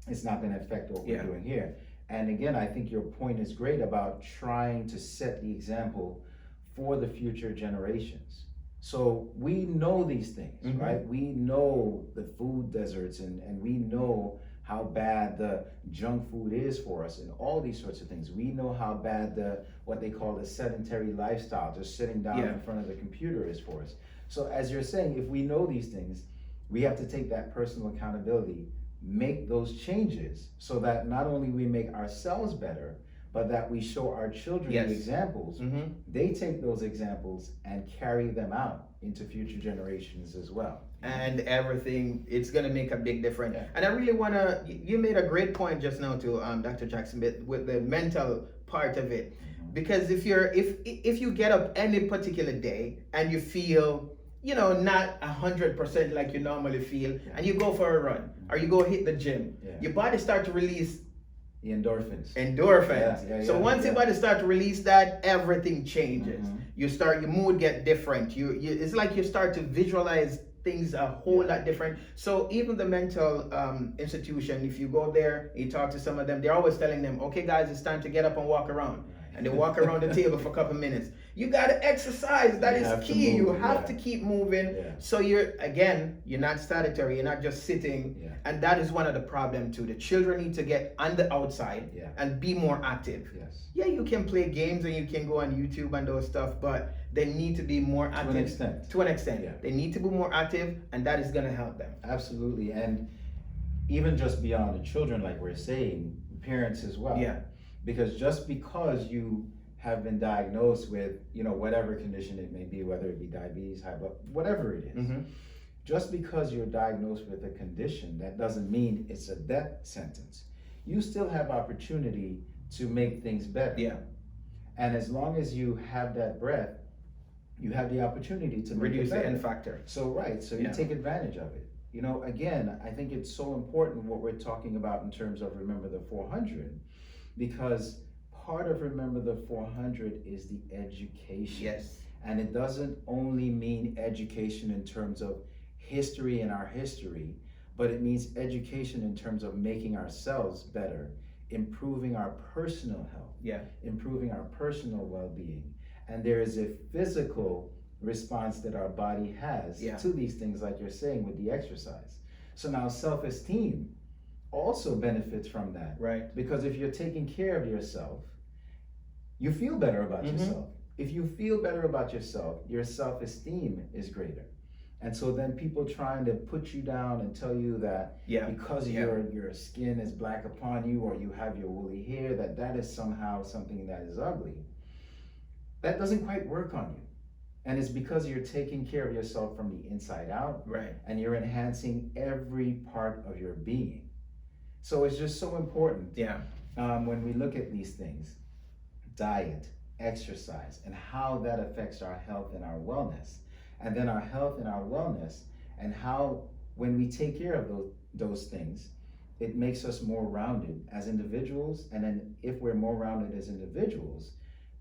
it's not going to affect what we're doing here. And again, I think your point is great about trying to set the example for the future generations. So we know these things, right? We know the food deserts, and we know how bad the junk food is for us, and all these sorts of things. We know how bad what they call the sedentary lifestyle, just sitting down in front of the computer, is for us. So as you're saying, if we know these things, we have to take that personal accountability, make those changes, so that not only we make ourselves better, but that we show our children the examples. They take those examples and carry them out into future generations as well. And everything, it's gonna make a big difference. And I really wanna, you made a great point just now too, Dr. Jackson, with the mental part of it. Because if you get up any particular day and you feel, not 100% like you normally feel, and you go for a run, or you go hit the gym, your body start to release the endorphins. So once your body start to release that, everything changes. Your mood get different. It's like you start to visualize things a whole lot different. So even the mental institution, if you go there, you talk to some of them, they're always telling them, okay guys, it's time to get up and walk around. And they walk around the table for a couple minutes. You gotta exercise. That You is have to key. You move, have yeah. to keep moving. Yeah. So you're not stationary. You're not just sitting. Yeah. And that is one of the problems too. The children need to get on the outside Yeah. and be more active. Yes. Yeah, you can play games and you can go on YouTube and those stuff, but they need to be more active. To an extent. To an extent. Yeah. They need to be more active, and that is gonna help them. Absolutely. And even just beyond the children, like we're saying, parents as well. Yeah. Because just because you have been diagnosed with, whatever condition it may be, whether it be diabetes, high blood, whatever it is, Mm-hmm. just because you're diagnosed with a condition, that doesn't mean it's a death sentence. You still have opportunity to make things better. Yeah. And as long as you have that breath, you have the opportunity to make Reduce it the better. N factor. So you Yeah. take advantage of it. Again, I think it's so important what we're talking about in terms of Remember the 400, because part of Remember the 400 is the education. Yes. And it doesn't only mean education in terms of history and our history, but it means education in terms of making ourselves better, improving our personal health, Yeah. improving our personal well-being. And there is a physical response that our body has Yeah. to these things, like you're saying, with the exercise. So now self-esteem also benefits from that. Right. Because if you're taking care of yourself, you feel better about Mhm. yourself. If you feel better about yourself, your self-esteem is greater. And so then people trying to put you down and tell you that Yeah. because Yeah. your skin is black upon you, or you have your woolly hair, that is somehow something that is ugly. That doesn't quite work on you. And it's because you're taking care of yourself from the inside out, Right. and you're enhancing every part of your being. So it's just so important Yeah. when we look at these things, diet, exercise, and how that affects our health and our wellness. And then our health and our wellness, and how when we take care of those things, it makes us more rounded as individuals. And then if we're more rounded as individuals,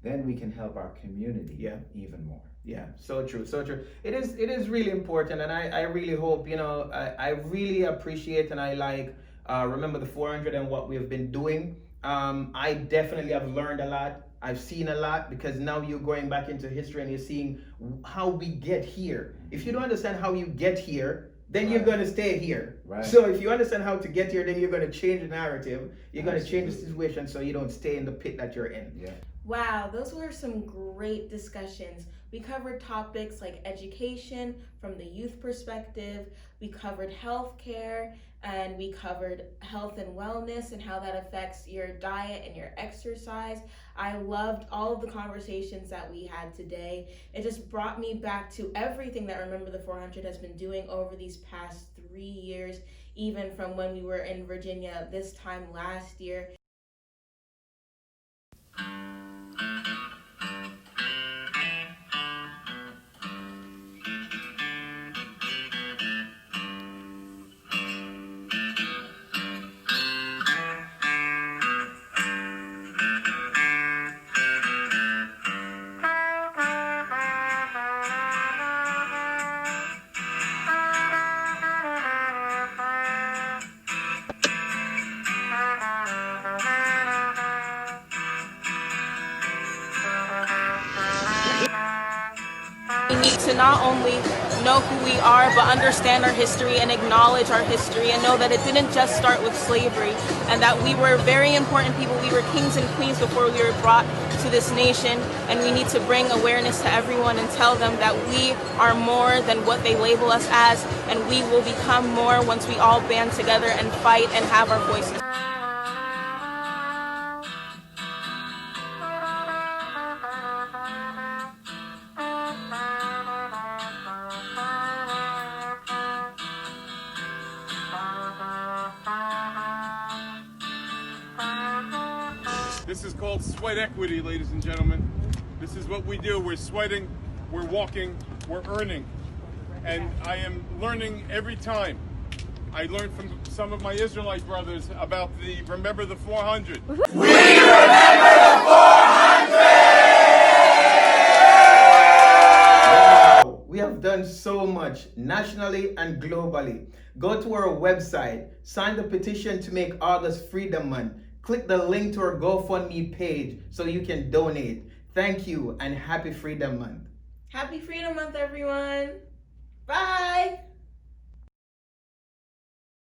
then we can help our community Yeah. even more. Yeah, so true, so true. It is really important, and I really hope, I really appreciate and I like Remember the 400 and what we've been doing. I definitely have learned a lot. I've seen a lot, because now you're going back into history and you're seeing how we get here. If you don't understand how you get here, then you're Right. going to stay here. Right. So if you understand how to get here, then you're going to change the narrative. You're going to change the Absolutely. situation so you don't stay in the pit that you're in. Yeah. Wow, those were some great discussions. We covered topics like education from the youth perspective, we covered healthcare, and we covered health and wellness and how that affects your diet and your exercise. I loved all of the conversations that we had today. It just brought me back to everything that Remember the 400 has been doing over these past 3 years, even from when we were in Virginia this time last year. We need to not only know who we are, but understand our history and acknowledge our history and know that it didn't just start with slavery, and that we were very important people. We were kings and queens before we were brought to this nation, and we need to bring awareness to everyone and tell them that we are more than what they label us as, and we will become more once we all band together and fight and have our voices. This is called sweat equity, ladies and gentlemen. This is what we do. We're sweating, we're walking, we're earning. And I am learning every time. I learned from some of my Israelite brothers about the Remember the 400. We have done so much. much nationally and globally. Go to our website, sign the petition to make August Freedom Month. Click the link to our GoFundMe page so you can donate. Thank you and happy Freedom Month. Happy Freedom Month, everyone. Bye.